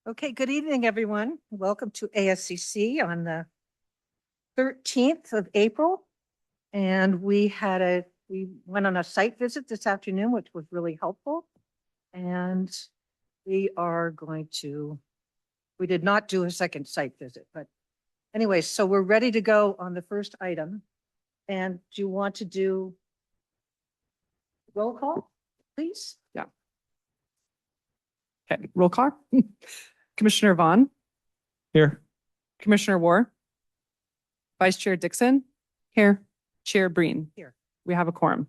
Okay, good evening, everyone. Welcome to ASCC on the 13th of April. And we went on a site visit this afternoon, which was really helpful. And we did not do a second site visit, but anyway, so we're ready to go on the first item. And do you want to do roll call, please? Yeah. Okay, roll call. Commissioner Vaughn, Here. Commissioner War, Vice Chair Dixon, here, Chair Breen. Here. We have a quorum.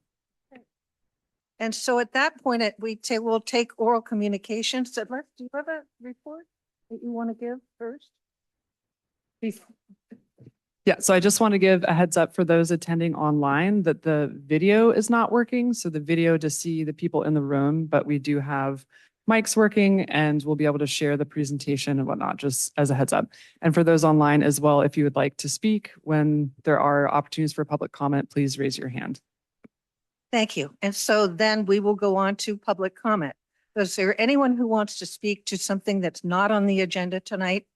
And so at that point, we'll take oral communications. Do you have a report that you want to give first? Yeah, so I just want to give a heads up for those attending online that the video is not working. So the video to see the people in the room, but we do have mics working and we'll be able to share the presentation and whatnot, just as a heads up. And for those online as well, if you would like to speak when there are opportunities for public comment, please raise your hand. Thank you. And so then we will go on to public comment. Is there anyone who wants to speak to something that's not on the agenda tonight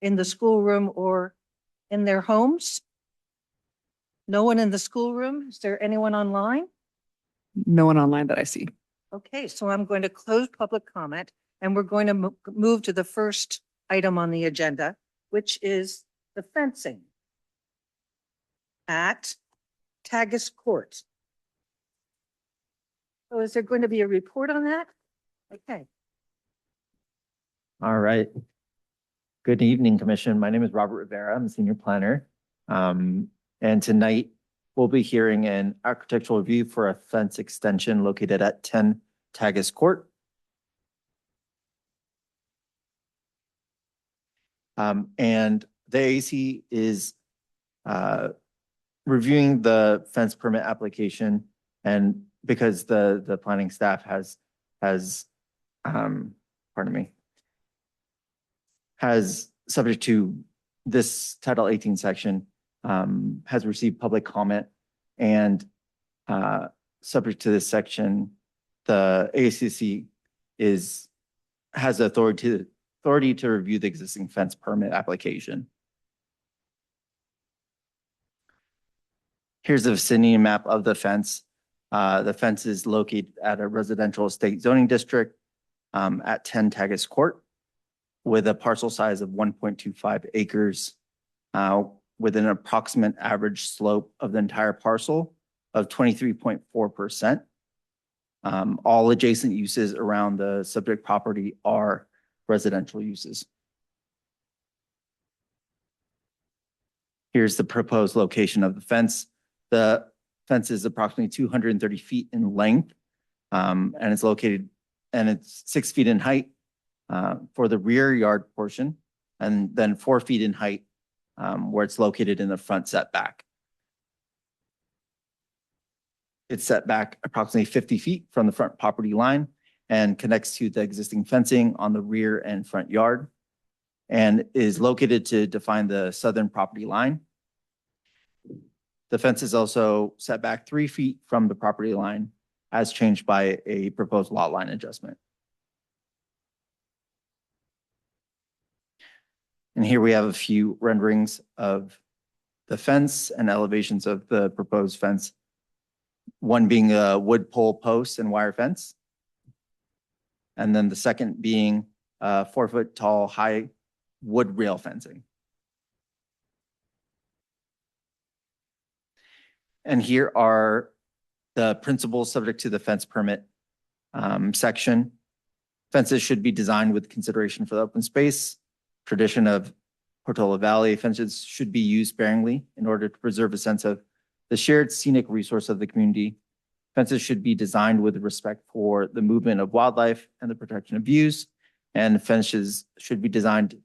in the schoolroom or in their homes? No one in the schoolroom? Is there anyone online? No one online that I see. Okay, so I'm going to close public comment and we're going to move to the first item on the agenda, which is the fencing at Tagus Court. So is there going to be a report on that? Okay. All right. Good evening, Commission. My name is Robert Rivera. I'm a senior planner. And tonight we'll be hearing an architectural review for a fence extension located at 10 Tagus Court. And the AAC is reviewing the fence permit application, and because the planning staff has subject to this Title 18 section, has received public comment, and subject to this section, the ASCC has authority to review the existing fence permit application. Here's the vicinity map of the fence. The fence is located at a residential estate zoning district at 10 Tagus Court with a parcel size of 1.25 acres with an approximate average slope of the entire parcel of 23.4%. All adjacent uses around the subject property are residential uses. Here's the proposed location of the fence. The fence is approximately 230 feet in length, and it's 6 feet in height for the rear yard portion, and then 4 feet in height where it's located in the front setback. It's set back approximately 50 feet from the front property line and connects to the existing fencing on the rear and front yard, and is located to define the southern property line. The fence is also set back 3 feet from the property line as changed by a proposed lot line adjustment. And here we have a few renderings of the fence and elevations of the proposed fence. One being a wood pole post and wire fence. And then the second being 4 foot tall high wood rail fencing. And here are the principles subject to the fence permit section. Fences should be designed with consideration for the open space. Tradition of Portola Valley, fences should be used sparingly in order to preserve a sense of the shared scenic resource of the community. Fences should be designed with respect for the movement of wildlife and the protection of views. And fences should be designed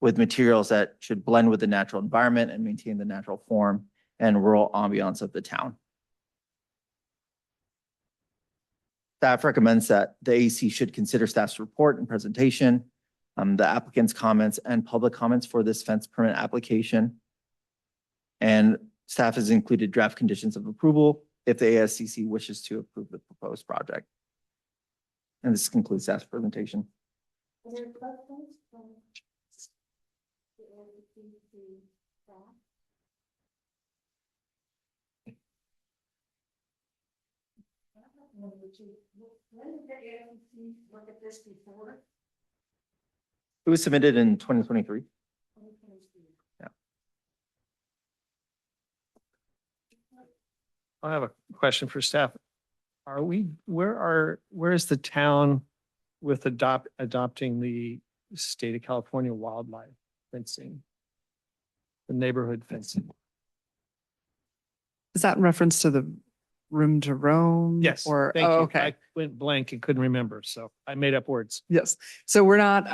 with materials that should blend with the natural environment and maintain the natural form and rural ambiance of the town. Staff recommends that the AAC should consider staff's report and presentation, the applicant's comments and public comments for this fence permit application. And staff has included draft conditions of approval if the ASCC wishes to approve the proposed project. And this concludes staff's presentation. Are there questions from When did the ASCC look at this before? It was submitted in 2023. I have a question for staff. Where is the town with adopting the state of California wildlife fencing? The neighborhood fencing? Is that in reference to the room to roam? Yes, Or, thank oh, you. okay. I went blank and couldn't remember, so I made up words. Yes. So we're not,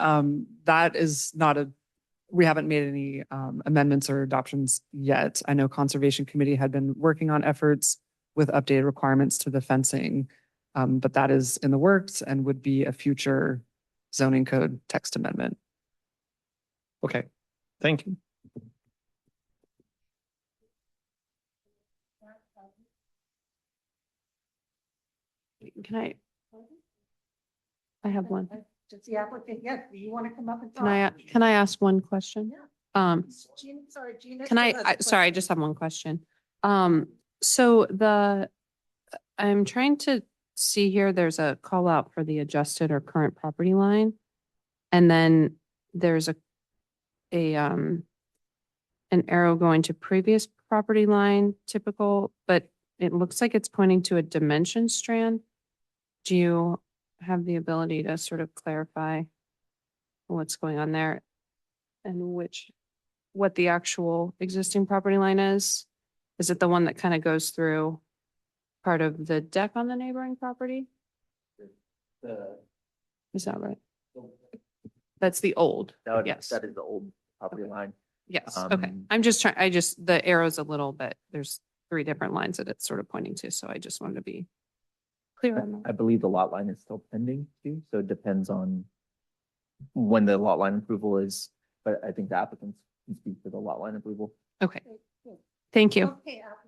that is not we haven't made any amendments or adoptions yet. I know Conservation Committee had been working on efforts with updated requirements to the fencing. But that is in the works and would be a future zoning code text amendment. Okay, thank you. Can I have one. Does the applicant, yes, do you want to come up and talk? Can I ask one question? Yeah. Sorry, Gina. Can sorry, I just have one question. So I'm trying to see here, there's a call out for the adjusted or current property line. And then there's an arrow going to previous property line, typical, but it looks like it's pointing to a dimension strand. Do you have the ability to sort of clarify what's going on there and what the actual existing property line is? Is it the one that kind of goes through part of the deck on the neighboring property? Is that right? That's the old. Yes. That is the old property line. Yes, okay. I'm just trying, the arrow's a little bit, there's 3 different lines that it's sort of pointing to, so I just wanted to be clear on I that. believe the lot line is still pending too, so it depends on when the lot line approval is, but I think the applicants can speak to the lot line approval. Okay, thank you. Okay, applicant.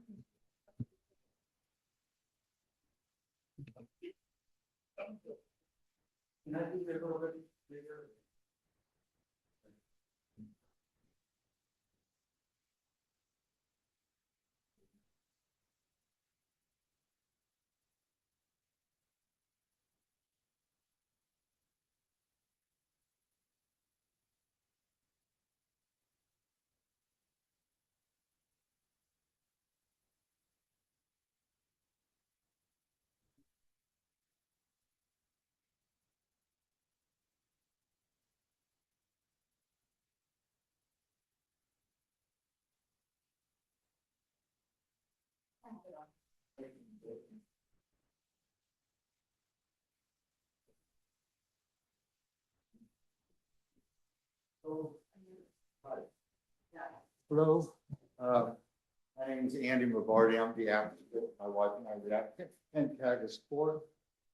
Hello, my name is Andy Mavardi. I'm the applicant. My wife and I are the applicant. Pentagus Court.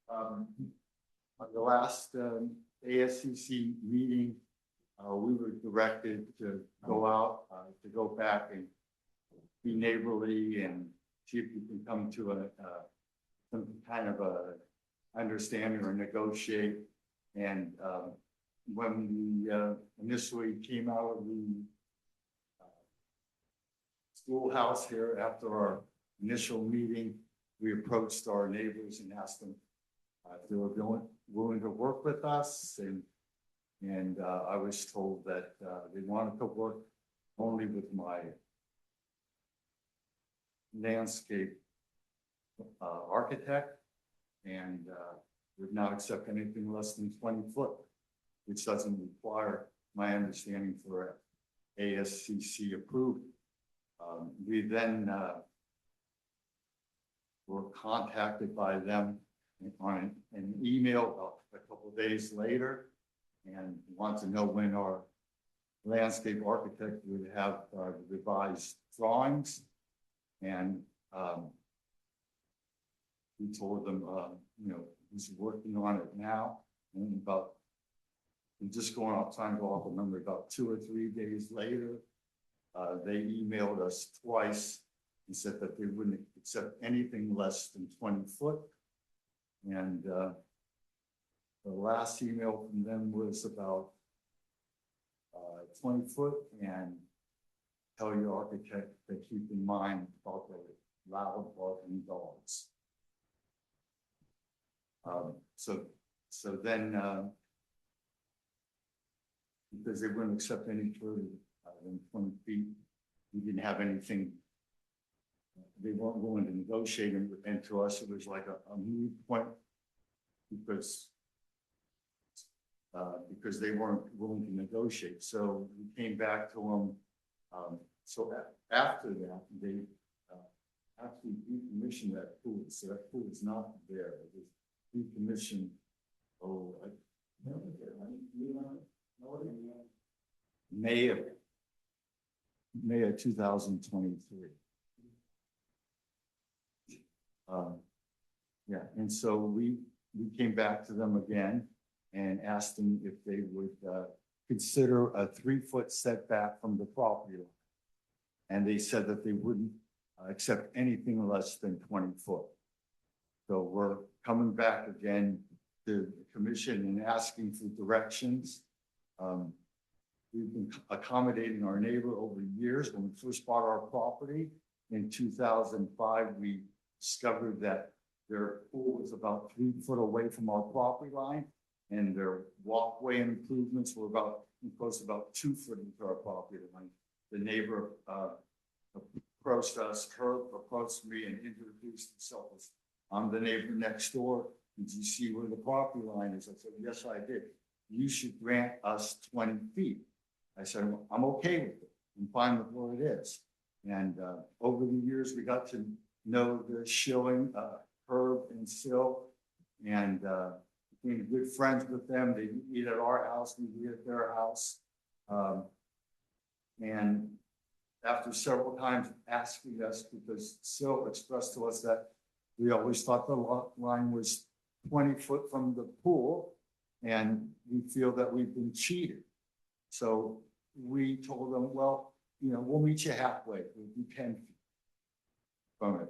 On the last ASCC meeting, we were directed to go out, to go back and be neighborly and see if we can come to some kind of a understanding or negotiate. And when we initially came out of the schoolhouse here after our initial meeting, we approached our neighbors and asked them if they were willing to work with us. And I was told that they wanted to work only with my landscape architect, and would not accept anything less than 20 foot, which doesn't require my understanding for ASCC approved. We then were contacted by them on an email a couple of days later and want to know when our landscape architect would have revised drawings. And we told them, he's working on it now. And I'm just going off, trying to go off the number, about 2 or 3 days later, they emailed us twice and said that they wouldn't accept anything less than 20 foot. And the last email from them was about 20 foot, and tell your architect to keep in mind about the loud barking dogs. So then, because they wouldn't accept any further than 20 feet, we didn't have anything. They weren't willing to negotiate, and to us, it was like a moot point because they weren't willing to negotiate. So we came back to them. After that, they actually decommissioned that pool. So that pool is not there. It was decommissioned. Oh, May of 2023. Yeah, and so we came back to them again and asked them if they would consider a 3-foot setback from the property line. And they said that they wouldn't accept anything less than 20 foot. So we're coming back again to the commission and asking for directions. We've been accommodating our neighbor over years. When we first bought our property in 2005, we discovered that their pool was about 3 foot away from our property line, and their walkway improvements were close to about 2 foot into our property line. The neighbor approached us, Herb approached me and introduced himself as, I'm the neighbor next door. Did you see where the property line is? I said, yes, I did. You should grant us 20 feet. I said, well, I'm okay with it. I'm fine with where it is. And over the years, we got to know the Schilling, Herb and Sil, and became good friends with them. They eat at our house, we eat at their house. And after several times asking us, because Sil expressed to us that we always thought the lot line was 20 foot from the pool, and we feel that we've been cheated. So we told them, well, we'll meet you halfway. We'll do 10 feet from it.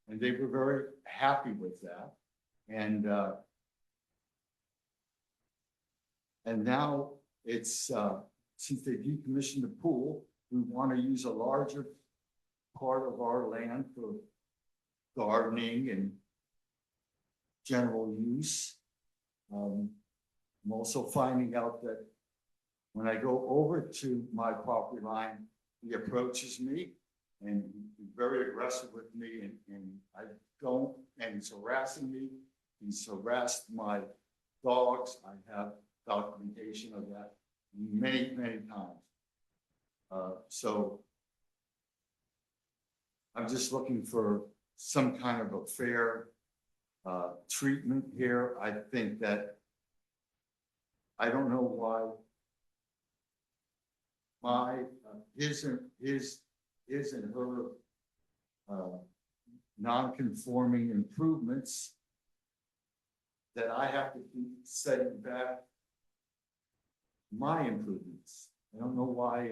And they were very happy with that. And now it's, since they decommissioned the pool, we want to use a larger part of our land for gardening and general use. I'm also finding out that when I go over to my property line, he approaches me and he's very aggressive with me, and I don't, and he's harassing me. He's harassed my dogs. I have documentation of that many, many times. So I'm just looking for some kind of a fair treatment here. I think that I don't know why his and her non-conforming improvements that I have to keep setting back my improvements. I don't know why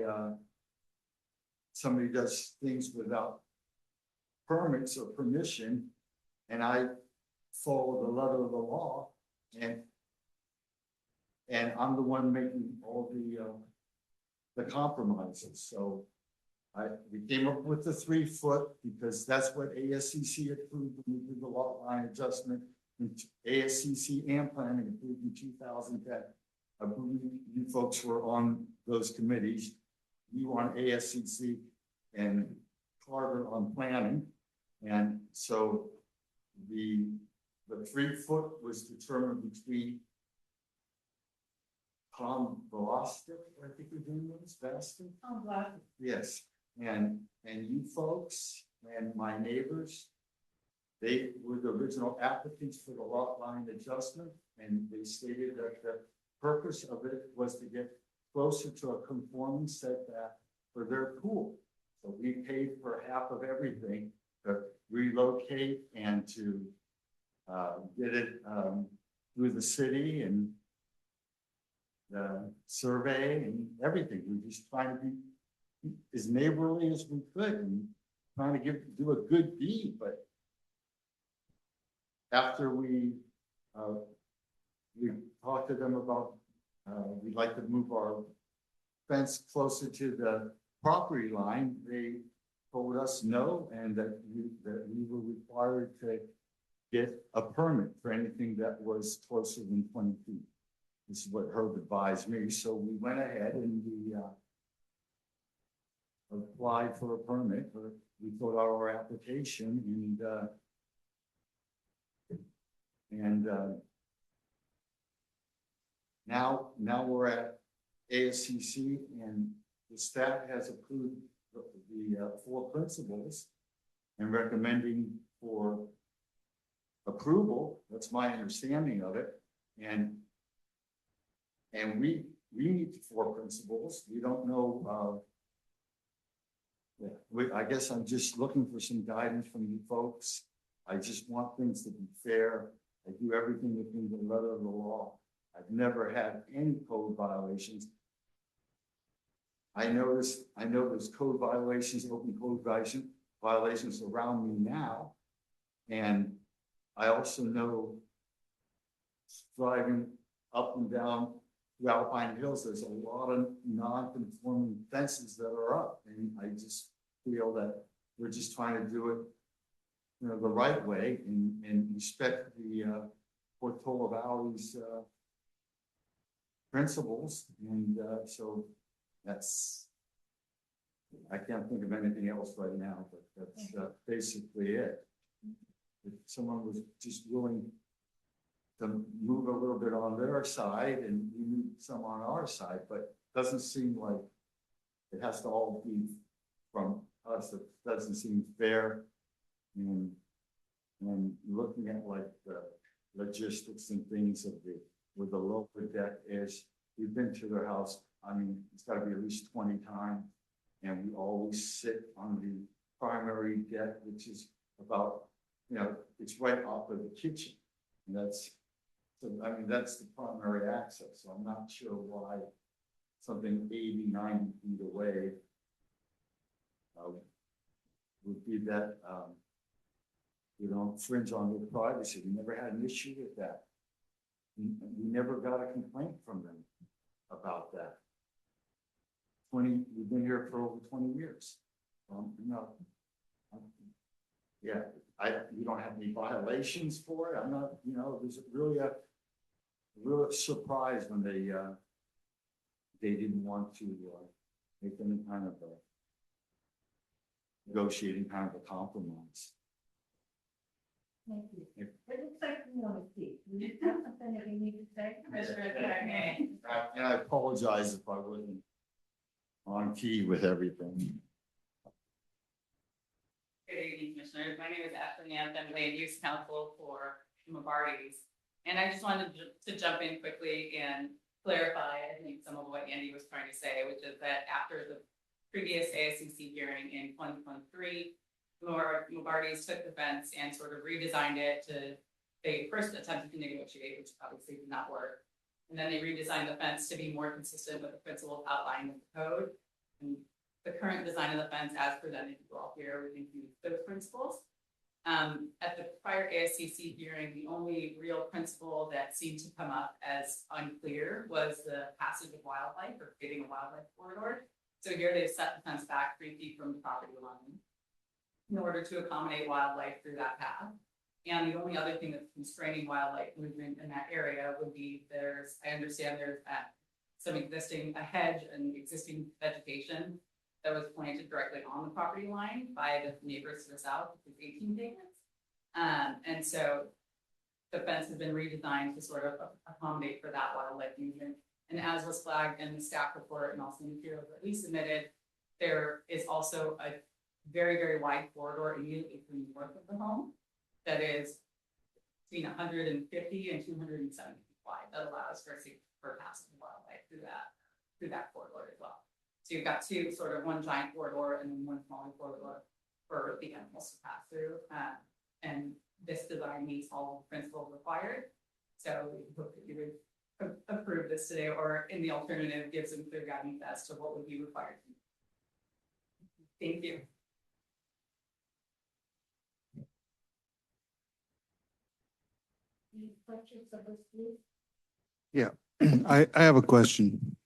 somebody does things without permits or permission, and I follow the letter of the law, and I'm the one making all the compromises. So we came up with the 3 foot because that's what ASCC approved when we did the lot line adjustment. ASCC and planning approved in 2010. I believe you folks were on those committees. You on ASCC and Carter on planning. And so the 3 foot was determined between Tom Velasquez, I think his name was Baston. Tom Velasquez. Yes, and you folks and my neighbors, they were the original applicants for the lot line adjustment, and they stated that the purpose of it was to get closer to a conforming setback for their pool. So we paid for half of everything to relocate and to get it through the city and the survey and everything. We're just trying to be as neighborly as we could and trying to do a good deed. But after we talked to them about we'd like to move our fence closer to property line, they told us no, and that we were required to get a permit for anything that was closer than 20 feet. This is what Herb advised me, so we went ahead and we applied for a permit, or we filled out our application and now we're at ASCC and the staff has approved the 4 principles and recommending for approval. That's my understanding of it. And we need 4 principles. We don't know. I guess I'm just looking for some guidance from you folks. I just want things to be fair. I do everything within the letter of the law. I've never had any code violations. I know there's code violations, open code violations around me now. And I also know driving up and down the Alpine Hills, there's a lot of non-conforming fences that are up. And I just feel that we're just trying to do it, you know, the right way and respect the Portola Valley's principles. And so that's, I can't think of anything else right now, but that's basically it. If someone was just willing to move a little bit on their side and we move some on our side, but doesn't seem like it has to all be from us. It doesn't seem fair. And looking at like the logistics and things of where the lower deck is, we've been to their house. I mean, it's got to be at least 20 times. And we always sit on the primary deck, which is about, you know, it's right off of the kitchen. And that's, so I mean, that's the primary access. So I'm not sure why something 80, 90 feet away would be that, you know, infringe on their privacy. We never had an issue with that. We never got a complaint from them about that. We've been here for over 20 years. You know, yeah, we don't have any violations for it. I'm not, you know, there's really a real surprise when they didn't want to make any kind of a negotiating kind of a compromise. Thank you. It looks like you want to speak. Do you have something that you need to say? And I apologize if I wasn't on key with everything. Good evening, Commissioners. My name is Ashley Nance. I'm land use counsel for Mabarties. And I just wanted to jump in quickly and clarify, I think, some of what Andy was trying to say, which is that after the previous ASCC hearing in 2023, Mabarties took the fence and sort of redesigned it to, they first attempted to negotiate, which obviously did not work. And then they redesigned the fence to be more consistent with the principles outlined in the code. And the current design of the fence as presented to you all here would include those principles. At the prior ASCC hearing, the only real principle that seemed to come up as unclear was the passage of wildlife or creating a wildlife corridor. So here they've set the fence back 3 feet from the property line in order to accommodate wildlife through that path. And the only other thing that's constraining wildlife movement in that area would be I understand there's some existing, a hedge and existing vegetation that was planted directly on the property line by the neighbors to the south, which is 18 acres. And so the fence has been redesigned to sort of accommodate for that wildlife movement. And as was flagged in the staff report and also materials that we submitted, there is also a very, very wide corridor immediately to the north of the home that is between 150 and 270 feet wide that allows for passage of wildlife through that corridor as well. So you've got one giant corridor and then one smaller corridor for the animals to pass through. And this design meets all the principles required. So we hope that you would approve this today, or in the alternative, give some clear guidance as to what would be required. Thank you. Any questions of us, please? Yeah, I have a question.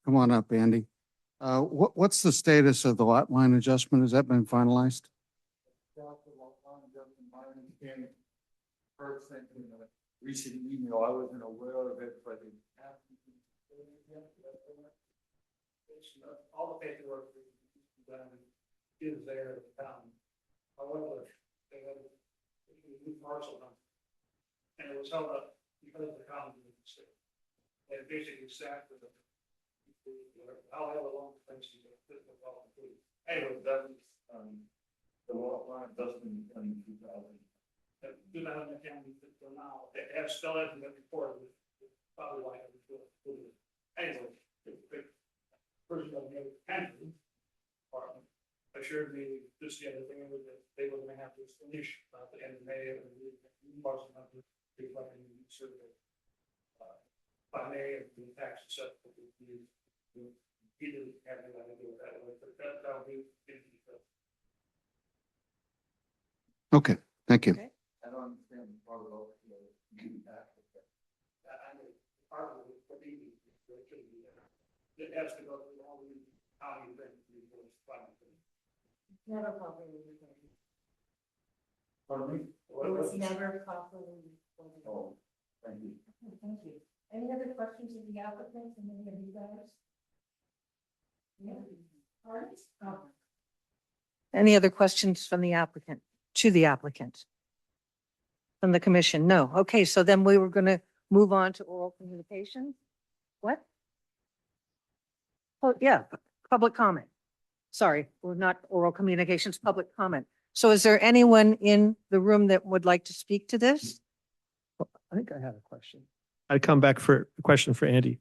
Come on up, Andy. What's the status of the lot line adjustment? Has that been finalized? First thing in a recent email, I wasn't aware of it, but it happened. All the paperwork done is there at the town. However, they had a new parcel on. And it was held up because of the county. And basically sat with however long the things you get. Anyway, that was, the law line doesn't in 2000. 2010 until now, it has still hasn't been reported. Probably why I was doing it. Anyway, the person of the Henry department assured me just the other thing was that they were gonna have this finish at the end of May and the parcel number reflecting the survey. By May and the tax assessment would be, he didn't have any idea what that was, but that'll be. Okay, thank you. Okay. I don't understand the part about the I mean, part of it, but it has to go through all the county things before it's final. Never properly. Pardon me? It was never properly. Oh, thank you. Thank you. Any other questions of the applicants and any of you guys? Yeah. Any other questions from the applicant, to the applicant? From the commission? No. Okay, so then we were going to move on to oral communications. What? Oh, yeah, public comment. Sorry, we're not oral communications, public comment. So is there anyone in the room that would like to speak to this? I think I had a question. I'd come back for a question for Andy.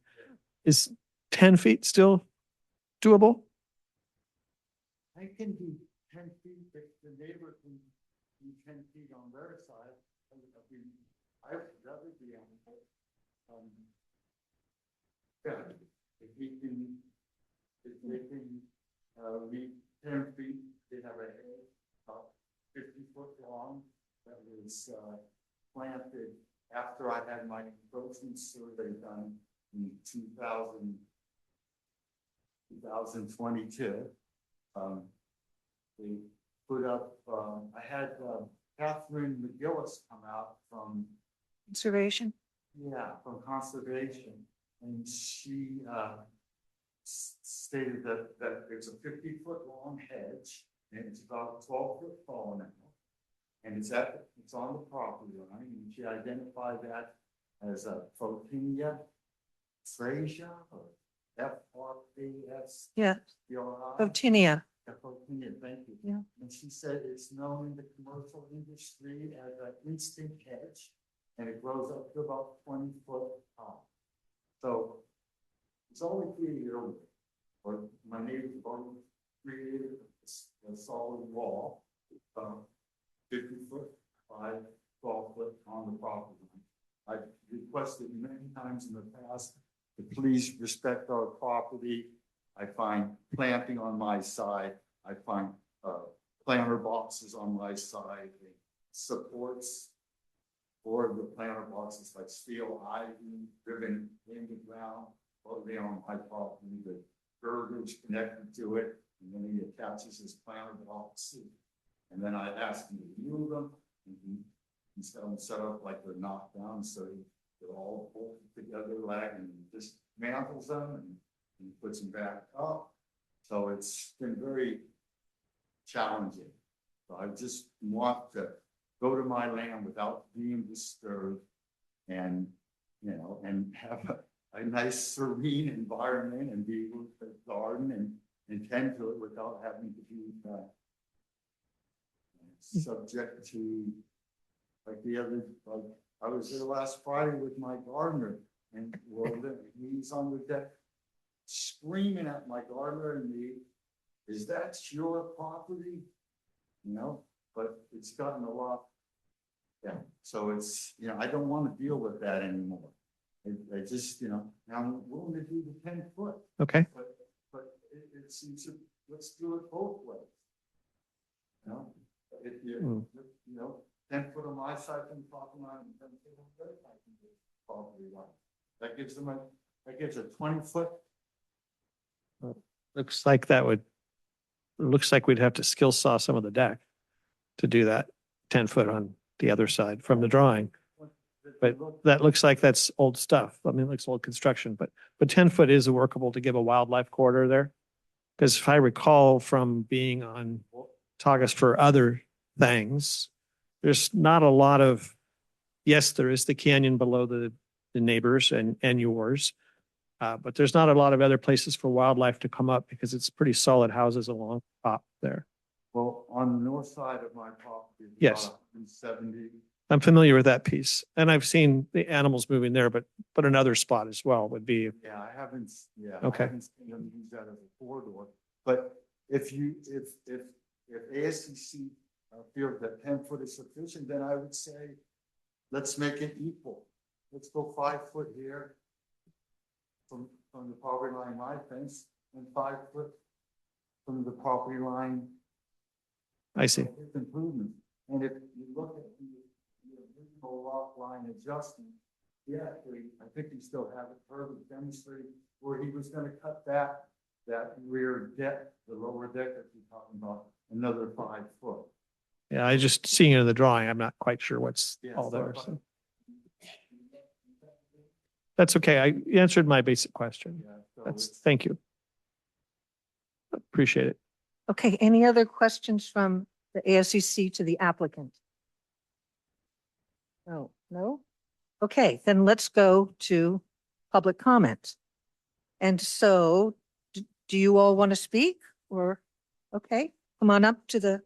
Is 10 feet still doable? I can do 10 feet if the neighbor can do 10 feet on their side. I would rather be on it. Yeah, if we can, if they can, reach 10 feet, they have a hedge about 50 foot long that was, planted after I had my encroachment survey done in 2022. They put up, I had, Catherine McGillis come out from, Conservation? from conservation, and she stated that it's a 50-foot long hedge, and it's about 12-foot tall now, and it's on the property line, and she identified that as a Photinia Frasia or FRAS. Yeah, Photinia. Thank you. Yeah. And she said it's known in the commercial industry as an instant hedge, and it grows up to about 20 foot tall. So it's only 3 years old, or my neighbor's already created a solid wall, 50 foot by 12 foot on the property line. I've requested many times in the past to please respect our property. I find planting on my side. I find planter boxes on my side. Supports for the planter boxes like steel ivy driven in the ground, totally on my property. The girders connected to it, and then he attaches his planter boxes. And then I ask him to move them, and he's got them set up like they're knocked down, so they're all bolted together, and just mantles them and puts them back up. So it's been very challenging. So I just want to go to my land without being disturbed, and and have a nice serene environment, and be able to garden and tend to it without having to be subject to I was there last Friday with my gardener, and he's on the deck screaming at my gardener and me, "Is that your property?" But it's gotten a lot. Yeah, so it's, I don't want to deal with that anymore. I just, I'm willing to do the 10 foot, Okay. but it seems to, let's do it both ways. If you, 10 foot on my side from the property line and 10 foot on their side from the property line. That gives a 20 foot Looks like looks like we'd have to skill saw some of the deck to do that 10 foot on the other side from the drawing. But that looks like that's old stuff. I mean, it looks old construction, but 10 foot is workable to give a wildlife corridor there. Because if I recall from being on Tagus for other things, there's not a lot of, yes, there is the canyon below the neighbors and yours. But there's not a lot of other places for wildlife to come up because it's pretty solid houses along top there. Well, on the north side of my property. it's Yes. about 170. I'm familiar with that piece and I've seen the animals moving there, but another spot as well would be, Yeah, I haven't, Okay. I haven't seen them use that as a corridor. But if ASCC feels that 10 foot is sufficient, then I would say, let's make it equal. Let's go 5 foot here from the property line, my fence, and 5 foot from the property line. I see. With improvement. And if you look at the original lot line adjustment, I think you still have it further demonstrated where he was gonna cut that rear deck, the lower deck that you're talking about, another 5 foot. Yeah, I just seeing it in the drawing. I'm not quite sure what's Yeah, all so there. if I- So that's okay. I answered my basic question. Yeah, so Thank you. Appreciate it. Okay, any other questions from the ASCC to the applicant? No? Okay, then let's go to public comment. And so, do you all want to speak or, okay, come on up to the.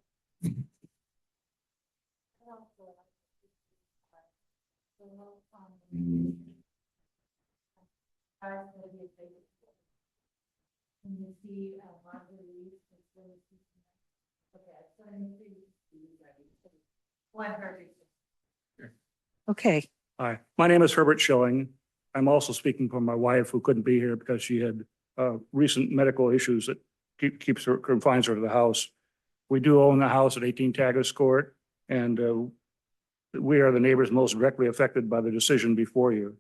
Okay, Hi, my name is Herbert Schilling. I'm also speaking for my wife who couldn't be here because she had recent medical issues that confines her to the house. We do own the house at 18 Tagus Court, and we are the neighbors most directly affected by the decision before you.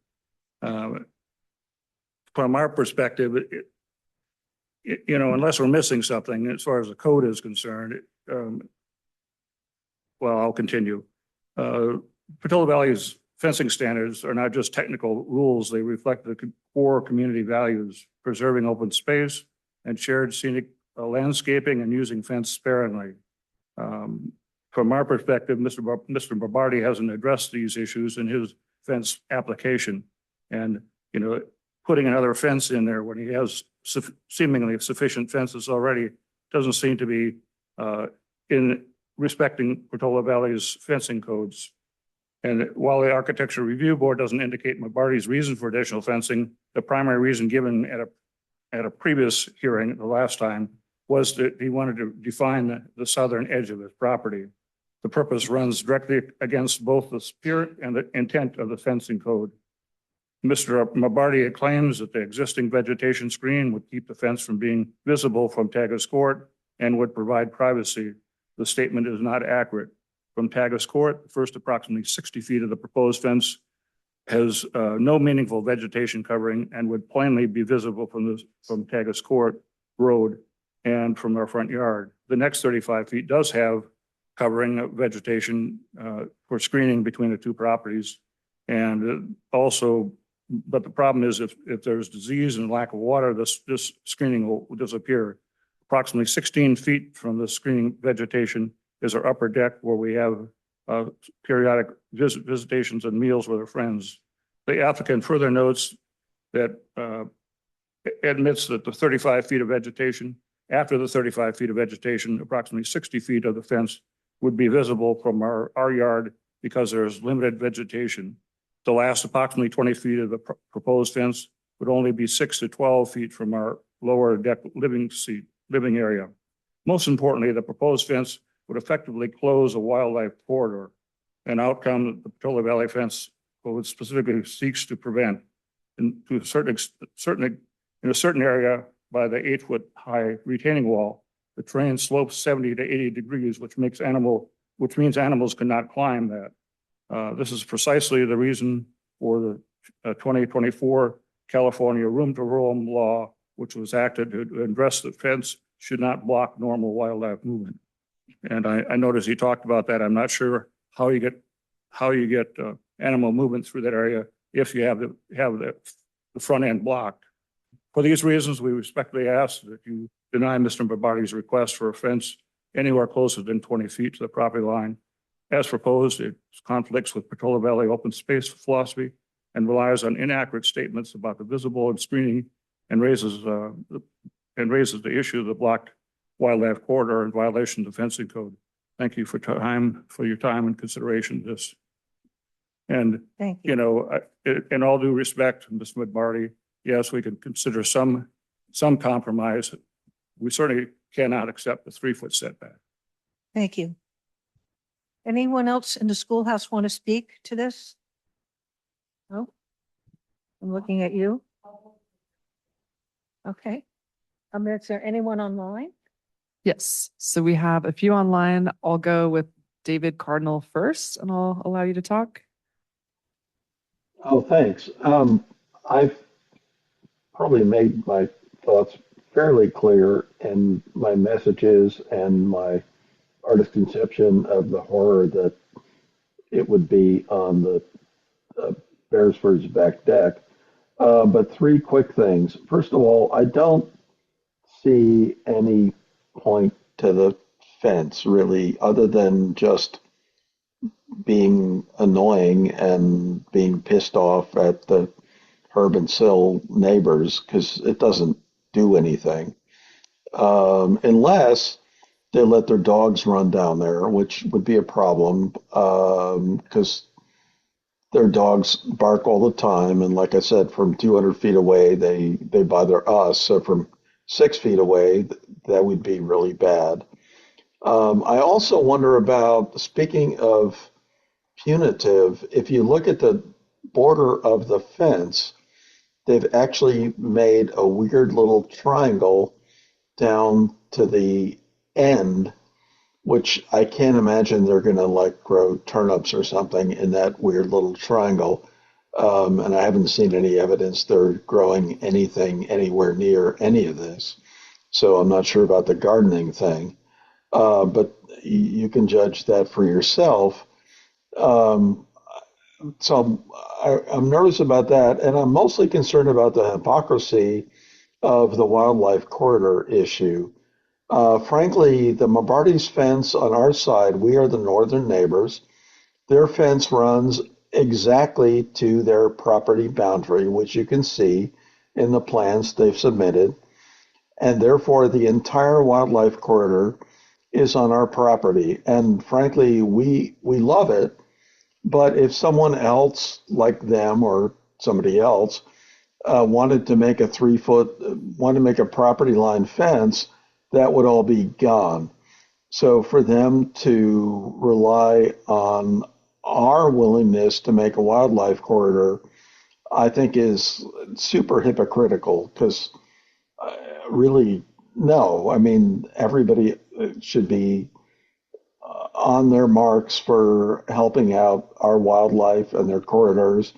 From our perspective, unless we're missing something as far as the code is concerned, well, I'll continue. Portola Valley's fencing standards are not just technical rules. They reflect the core community values, preserving open space and shared scenic landscaping and using fence sparingly. From our perspective, Mr. Barbardi hasn't addressed these issues in his fence application. And, putting another fence in there when he has seemingly sufficient fences already doesn't seem to be in respecting Portola Valley's fencing codes. And while the Architecture Review Board doesn't indicate Barbardi's reason for additional fencing, the primary reason given at a previous hearing the last time was that he wanted to define the southern edge of his property. The purpose runs directly against both the spirit and the intent of the fencing code. Mr. Barbardi claims that the existing vegetation screen would keep the fence from being visible from Tagus Court and would provide privacy. The statement is not accurate. From Tagus Court, the first approximately 60 feet of the proposed fence has no meaningful vegetation covering and would plainly be visible from Tagus Court Road and from our front yard. The next 35 feet does have covering of vegetation for screening between the two properties. And also, but the problem is if there's disease and lack of water, this screening will disappear. Approximately 16 feet from the screening vegetation is our upper deck where we have periodic visitations and meals with our friends. The applicant further notes that admits that the 35 feet of vegetation, after the 35 feet of vegetation, approximately 60 feet of the fence would be visible from our yard because there's limited vegetation. The last approximately 20 feet of the proposed fence would only be 6 to 12 feet from our lower deck living area. Most importantly, the proposed fence would effectively close a wildlife corridor, an outcome that the Portola Valley fence code specifically seeks to prevent. And to a certain in a certain area by the 8-foot high retaining wall, the terrain slopes 70 to 80 degrees, which means animals cannot climb that. This is precisely the reason for the 2024 California room to roam law which was acted to address the fence should not block normal wildlife movement. And I noticed he talked about that. I'm not sure how you get animal movement through that area if you have the front end blocked. For these reasons, we respectfully ask that you deny Mr. Barbardi's request for a fence anywhere closer than 20 feet to the property line. As proposed, it conflicts with Portola Valley open space philosophy and relies on inaccurate statements about the visible and screening and raises the issue of the blocked wildlife corridor in violation of the fencing code. Thank you for your time and consideration of this. And, Thank you. in all due respect, Mr. Barbardi, yes, we can consider some compromise. We certainly cannot accept the 3-foot setback. Thank you. Anyone else in the schoolhouse want to speak to this? No? I'm looking at you. Okay. Is there anyone online? Yes, so we have a few online. I'll go with David Cardinal first, and I'll allow you to talk. Oh, thanks. I've probably made my thoughts fairly clear in my messages and my artist conception of the horror that it would be on the Beresford's back deck. But 3 quick things. First of all, I don't see any point to the fence really, other than just being annoying and being pissed off at the Herb and Sill neighbors, because it doesn't do anything. Unless they let their dogs run down there, which would be a problem, because their dogs bark all the time. And like I said, from 200 feet away, they bother us. So from 6 feet away, that would be really bad. I also wonder about, speaking of punitive, if you look at the border of the fence, they've actually made a weird little triangle down to the end, which I can't imagine they're going to like grow turnips or something in that weird little triangle. And I haven't seen any evidence they're growing anything anywhere near any of this. So I'm not sure about the gardening thing. But you can judge that for yourself. So I'm nervous about that, and I'm mostly concerned about the hypocrisy of the wildlife corridor issue. Frankly, the Mabardi's fence on our side, we are the northern neighbors. Their fence runs exactly to their property boundary, which you can see in the plans they've submitted. And therefore, the entire wildlife corridor is on our property. And frankly, we love it. But if someone else like them or somebody else wanted to make a 3-foot, wanted to make a property line fence, that would all be gone. So for them to rely on our willingness to make a wildlife corridor, I think is super hypocritical, because really, no. I mean, everybody should be on their marks for helping out our wildlife and their corridors,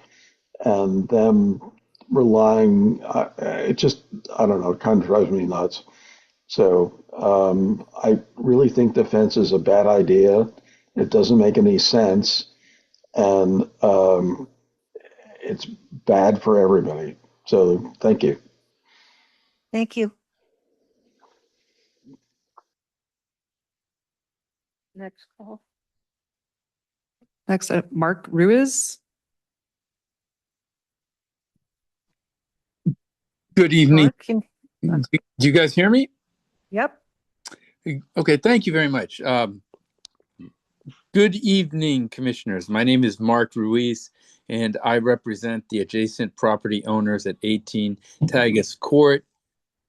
and them relying, it just, I don't know, it kind of drives me nuts. So I really think the fence is a bad idea. It doesn't make any sense, and it's bad for everybody. So thank you. Thank you. Next call. Next, Mark Ruiz. Good evening. Mark, Do you guys hear me? Yep. Okay, thank you very much. Good evening, commissioners. My name is Mark Ruiz, and I represent the adjacent property owners at 18 Tagus Court,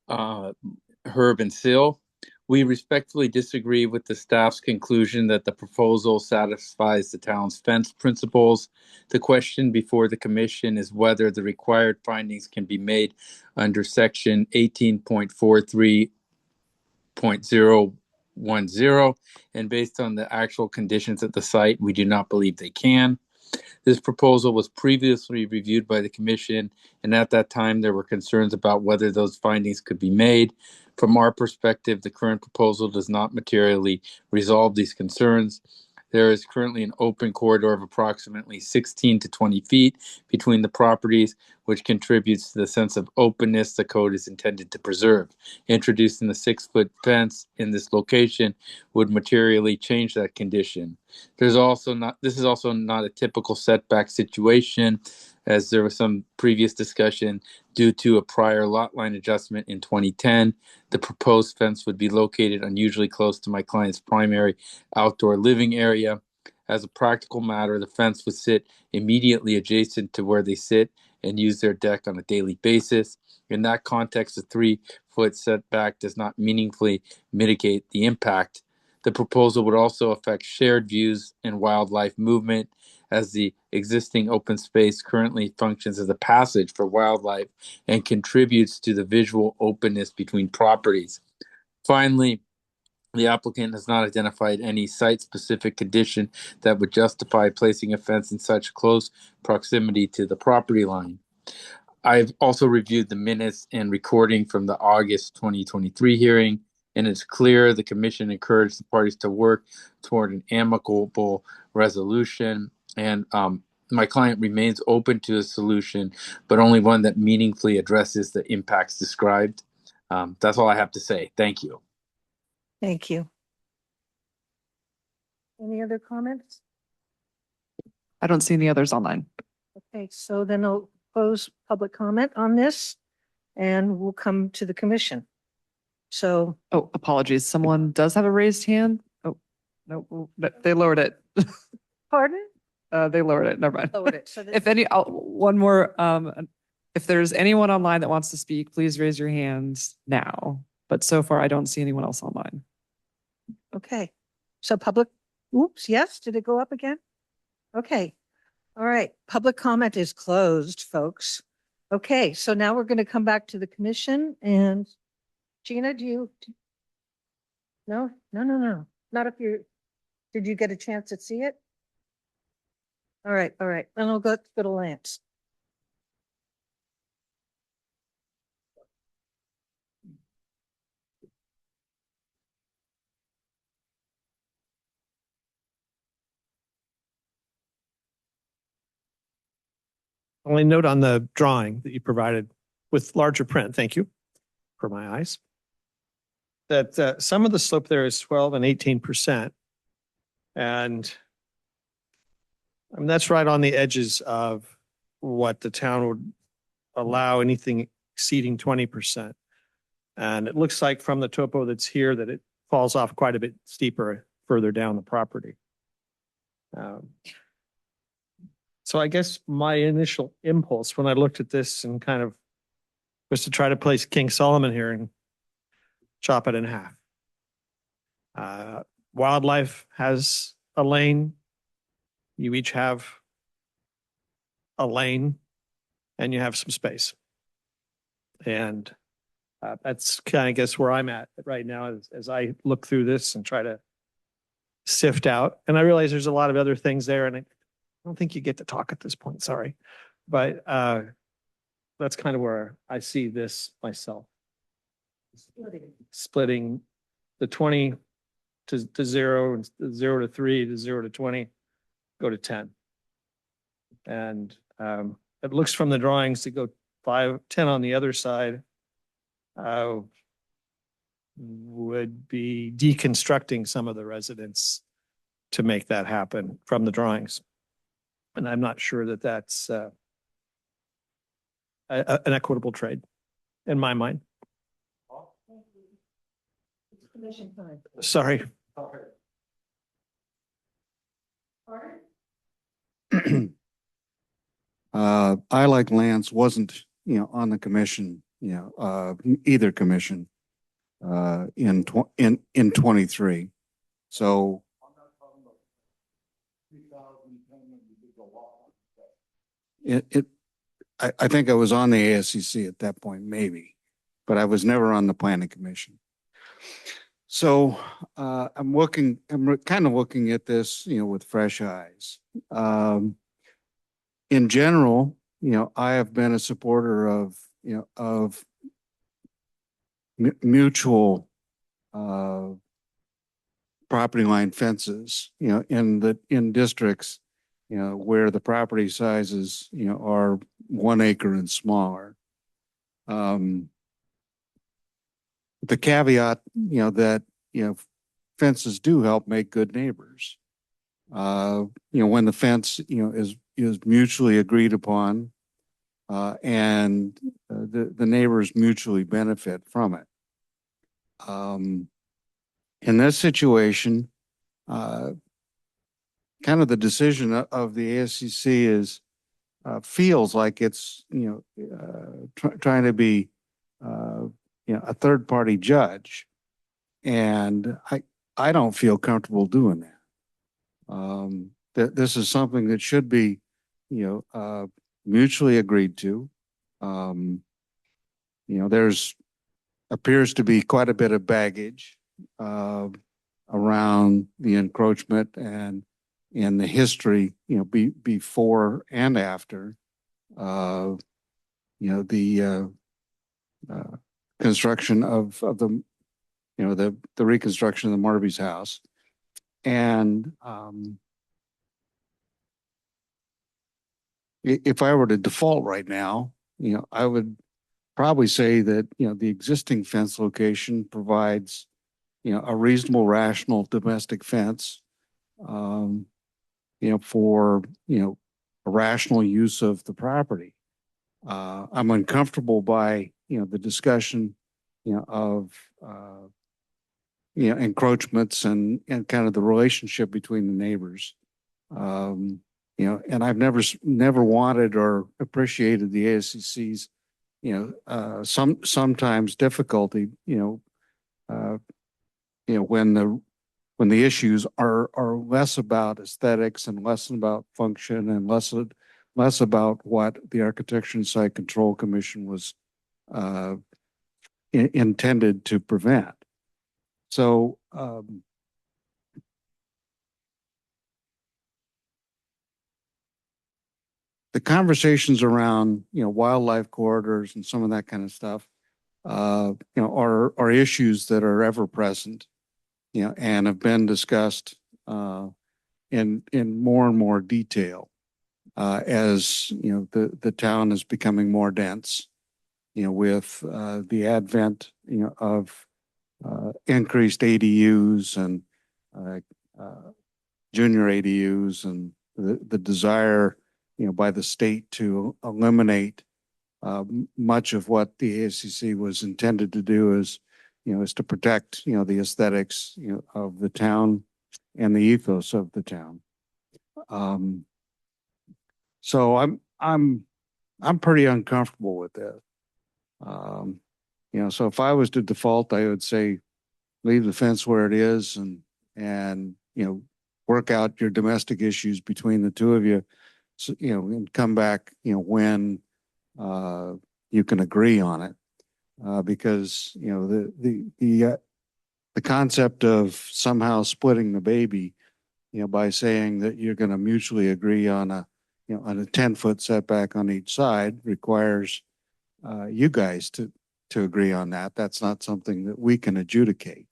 Herb and Sill. We respectfully disagree with the staff's conclusion that the proposal satisfies the town's fence principles. The question before the commission is whether the required findings can be made under section 18.43.010, and based on the actual conditions at the site, we do not believe they can. This proposal was previously reviewed by the commission, and at that time, there were concerns about whether those findings could be made. From our perspective, the current proposal does not materially resolve these concerns. There is currently an open corridor of approximately 16 to 20 feet between the properties, which contributes to the sense of openness the code is intended to preserve. Introducing the 6-foot fence in this location would materially change that condition. This is also not a typical setback situation, as there was some previous discussion due to a prior lot line adjustment in 2010. The proposed fence would be located unusually close to my client's primary outdoor living area. As a practical matter, the fence would sit immediately adjacent to where they sit and use their deck on a daily basis. In that context, a 3-foot setback does not meaningfully mitigate the impact. The proposal would also affect shared views and wildlife movement, as the existing open space currently functions as a passage for wildlife and contributes to the visual openness between properties. Finally, the applicant has not identified any site-specific condition that would justify placing a fence in such close proximity to the property line. I've also reviewed the minutes and recording from the August 2023 hearing, and it's clear the commission encouraged the parties to work toward an amicable resolution. And my client remains open to a solution, but only one that meaningfully addresses the impacts described. That's all I have to say. Thank you. Thank you. Any other comments? I don't see any others online. Okay, so then I'll close public comment on this and we'll come to the commission. So, Oh, apologies. Someone does have a raised hand. Oh, no, they lowered it. pardon? They lowered it. Never mind. Lowered it. So this- If any, one more, if there's anyone online that wants to speak, please raise your hands now. But so far, I don't see anyone else online. Okay, so public, oops, yes, did it go up again? Okay, all right, public comment is closed, folks. Okay, so now we're going to come back to the commission and Gina, no, not if you, did you get a chance to see it? All right, then I'll go to Lance. Only note on the drawing that you provided with larger print, thank you for my eyes, that some of the slope there is 12 and 18%. And I mean, that's right on the edges of what the town would allow, anything exceeding 20%. And it looks like from the topo that's here that it falls off quite a bit steeper further down the property. So I guess my initial impulse when I looked at this and kind of was to try to place King Solomon here and chop it in half. Wildlife has a lane. You each have a lane and you have some space. And that's kind of guess where I'm at right now as I look through this and try to sift out. And I realize there's a lot of other things there and I don't think you get to talk at this point, sorry. But that's kind of where I see this myself. Splitting the 20 to 0, and 0 to 3 to 0 to 20, go to 10. And it looks from the drawings to go 5, 10 on the other side would be deconstructing some of the residents to make that happen from the drawings. And I'm not sure that that's an equitable trade in my mind. Sorry. I, like Lance, wasn't, on the commission, either commission, in 23. So I think I was on the ASCC at that point, maybe, but I was never on the planning commission. So I'm kind of looking at this, with fresh eyes. in general, I have been a supporter of, of mutual property line fences, in districts, where the property sizes, are 1 acre and smaller. The caveat, that, fences do help make good neighbors. When the fence, is mutually agreed upon, and the neighbors mutually benefit from it. In this situation, kind of the decision of the ASCC is, feels like it's, trying to be, a third party judge. And I don't feel comfortable doing that. This is something that should be, mutually agreed to. There's appears to be quite a bit of baggage around the encroachment and the history, before and after, the construction of the, the reconstruction of the Marby's house. And if I were to default right now, I would probably say that, the existing fence location provides, a reasonable, rational domestic fence, for, a rational use of the property. I'm uncomfortable by, the discussion, of, encroachments and kind of the relationship between the neighbors. And I've never wanted or appreciated the ASCC's, sometimes difficulty, when the issues are less about aesthetics and less about function and less about what the Architecture and Site Control Commission was intended to prevent. So the conversations around, wildlife corridors and some of that kind of stuff, are issues that are ever present, and have been discussed in more and more detail as the town is becoming more dense, with the advent, of increased ADUs and junior ADUs, and the desire, by the state to eliminate much of what the ASCC was intended to do is to protect, the aesthetics, of the town and the ethos of the town. So I'm pretty uncomfortable with this. So if I was to default, I would say leave the fence where it is and work out your domestic issues between the two of you, so, and come back, when you can agree on it. Because, the concept of somehow splitting the baby, by saying that you're going to mutually agree on a 10-foot setback on each side requires you guys to agree on that. That's not something that we can adjudicate.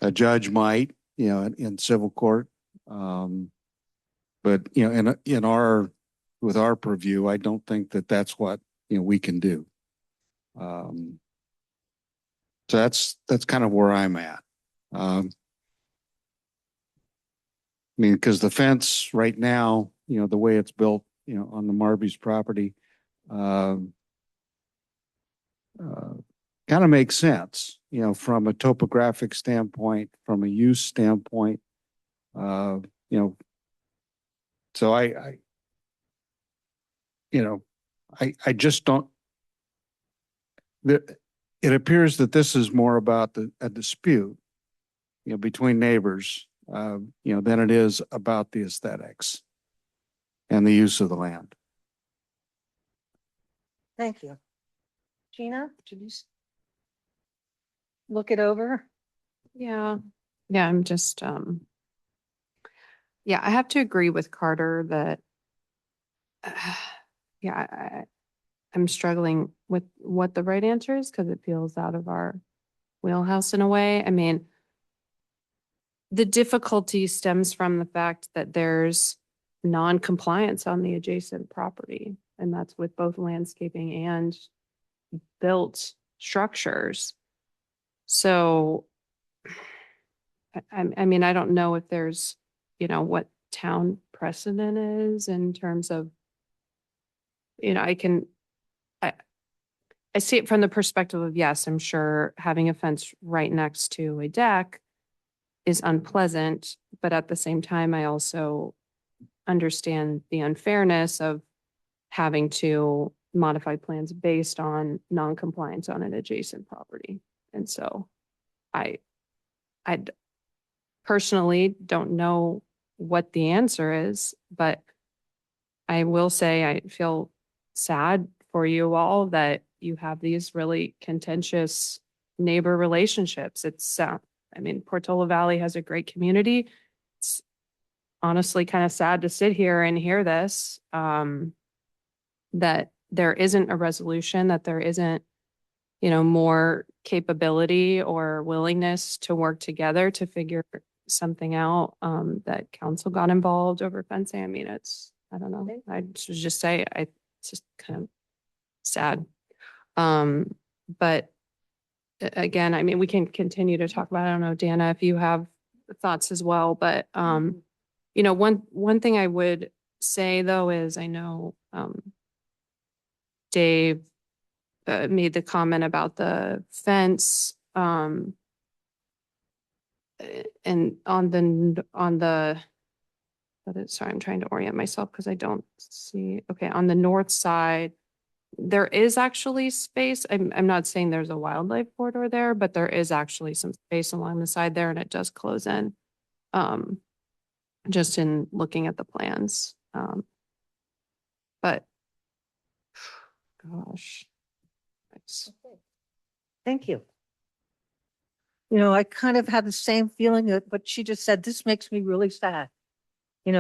A judge might, in civil court, but with our purview, I don't think that that's what we can do. So that's kind of where I'm at. I mean, because the fence right now, the way it's built, on the Marby's property, kind of makes sense, from a topographic standpoint, from a use standpoint, so I just don't, it appears that this is more about a dispute, between neighbors, than it is about the aesthetics and the use of the land. Thank you. Gina, did you look it over? Yeah, I'm just, Yeah, I have to agree with Carter that, yeah, I'm struggling with what the right answer is because it feels out of our wheelhouse in a way. I mean, the difficulty stems from the fact that there's non-compliance on the adjacent property, and that's with both landscaping and built structures. So, I mean, I don't know if there's, what town precedent is in terms of, I see it from the perspective of, yes, I'm sure having a fence right next to a deck is unpleasant, but at the same time, I also understand the unfairness of having to modify plans based on non-compliance on an adjacent property. And so I personally don't know what the answer is, but I will say I feel sad for you all that you have these really contentious neighbor relationships. It's, I mean, Portola Valley has a great community. It's honestly kind of sad to sit here and hear this, that there isn't a resolution, that there isn't, more capability or willingness to work together to figure something out, that council got involved over fencing. I mean, I don't know. I should just say, it's just kind of sad. But again, I mean, we can continue to talk about it. I don't know, Dana, if you have thoughts as well, but, one thing I would say though is I know, Dave made the comment about the fence, and sorry, I'm trying to orient myself because I don't see, okay, on the north side, there is actually space. I'm not saying there's a wildlife corridor there, but there is actually some space along the side there and it does close in. Just in looking at the plans. But gosh. Thank you. I kind of had the same feeling that what she just said. This makes me really sad.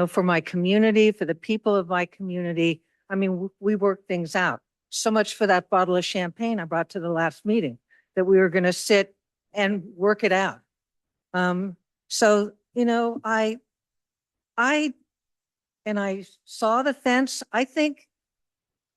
For my community, for the people of my community. I mean, we work things out. So much for that bottle of champagne I brought to the last meeting, that we were going to sit and work it out. So, I saw the fence. I think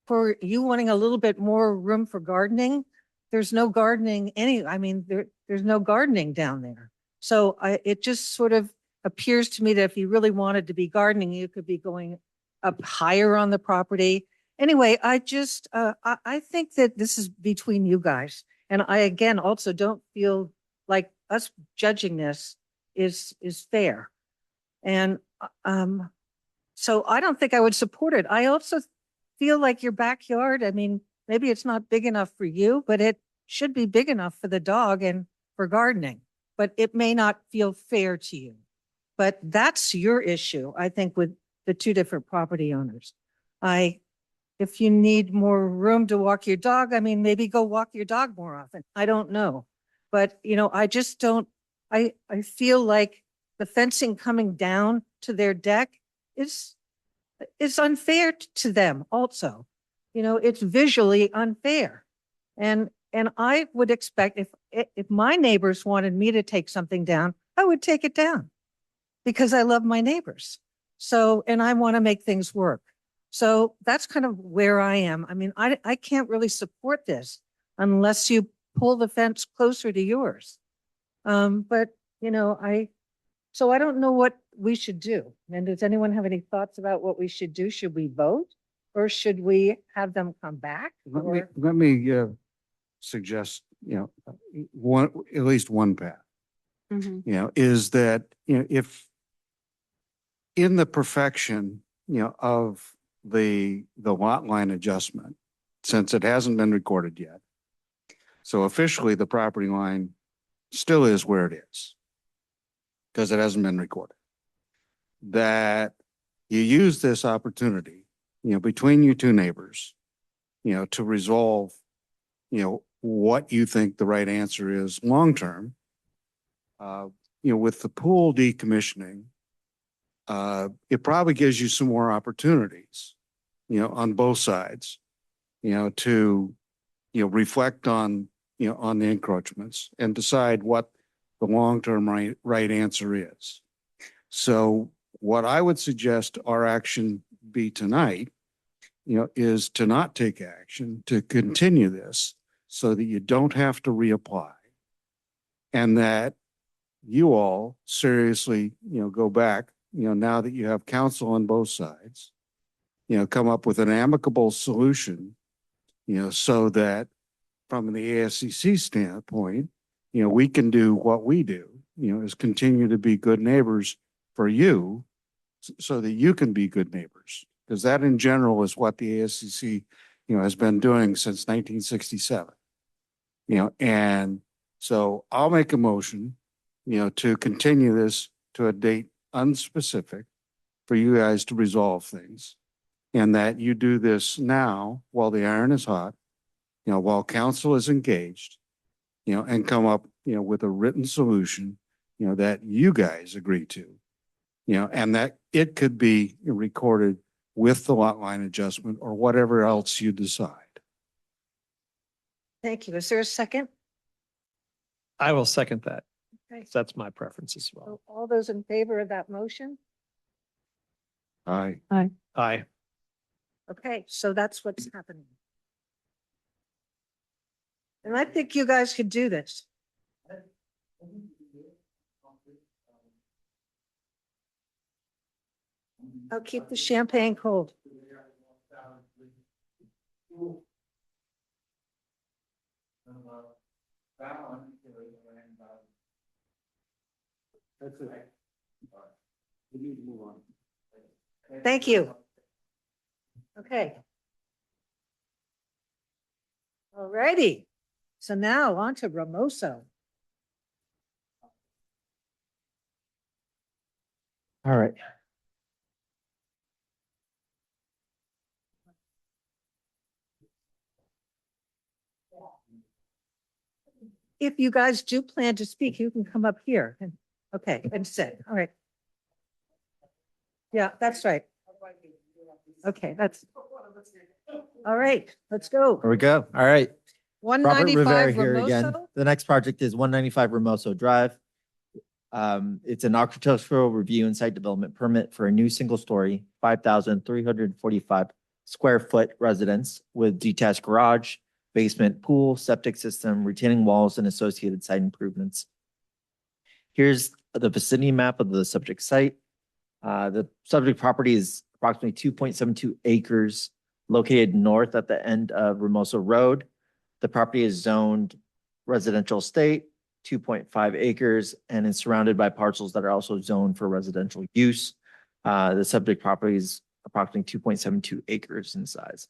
for you wanting a little bit more room for gardening, there's no gardening there's no gardening down there. So it just sort of appears to me that if you really wanted to be gardening, you could be going up higher on the property. Anyway, I think that this is between you guys. And I, again, also don't feel like us judging this is fair. And, so I don't think I would support it. I also feel like your backyard, I mean, maybe it's not big enough for you, but it should be big enough for the dog and for gardening, but it may not feel fair to you. But that's your issue, I think, with the two different property owners. If you need more room to walk your dog, I mean, maybe go walk your dog more often. I don't know. But, I just don't, I feel like the fencing coming down to their deck is unfair to them also. It's visually unfair. And I would expect if my neighbors wanted me to take something down, I would take it down because I love my neighbors. So, and I want to make things work. So that's kind of where I am. I mean, I can't really support this unless you pull the fence closer to yours. But, so I don't know what we should do. And does anyone have any thoughts about what we should do? Should we vote or should we have them come back? Let me suggest, at least one path, is that, if in the perfection, of the lot line adjustment, since it hasn't been recorded yet. So officially the property line still is where it is because it hasn't been recorded. That you use this opportunity, between you two neighbors, to resolve, what you think the right answer is long-term. With the pool decommissioning, it probably gives you some more opportunities, on both sides, to, reflect on, on the encroachments and decide what the long-term right answer is. So what I would suggest our action be tonight, is to not take action, to continue this so that you don't have to reapply. And that you all seriously, go back, now that you have counsel on both sides, come up with an amicable solution, so that from the ASCC standpoint, we can do what we do, is continue to be good neighbors for you so that you can be good neighbors. Because that in general is what the ASCC, has been doing since 1967. And so I'll make a motion, to continue this to a date unspecific for you guys to resolve things. And that you do this now while the iron is hot, while council is engaged, and come up, with a written solution, that you guys agree to, and that it could be recorded with the lot line adjustment or whatever else you decide. Thank you. Is there a second? I will second that. Okay. That's my preference as well. So all those in favor of that motion? Aye. Aye. Okay, so that's what's happening. And I think you guys could do this. I'll keep the champagne cold. Thank you. Okay. All righty. So now on to Ramoso. All right. If you guys do plan to speak, you can come up here and, okay, and sit. All right. Yeah, that's right. Okay, that's, all right, let's go. Here we go. All right. Robert Rivera 195 here again. Ramoso. The next project is 195 Ramoso Drive. It's an architectural review and site development permit for a new single-story, 5,345 square foot residence with detached garage, basement, pool, septic system, retaining walls, and associated site improvements. Here's the vicinity map of the subject site. The subject property is approximately 2.72 acres located north at the end of Ramoso Road. The property is zoned residential estate, 2.5 acres, and is surrounded by parcels that are also zoned for residential use. The subject property is approximately 2.72 acres in size.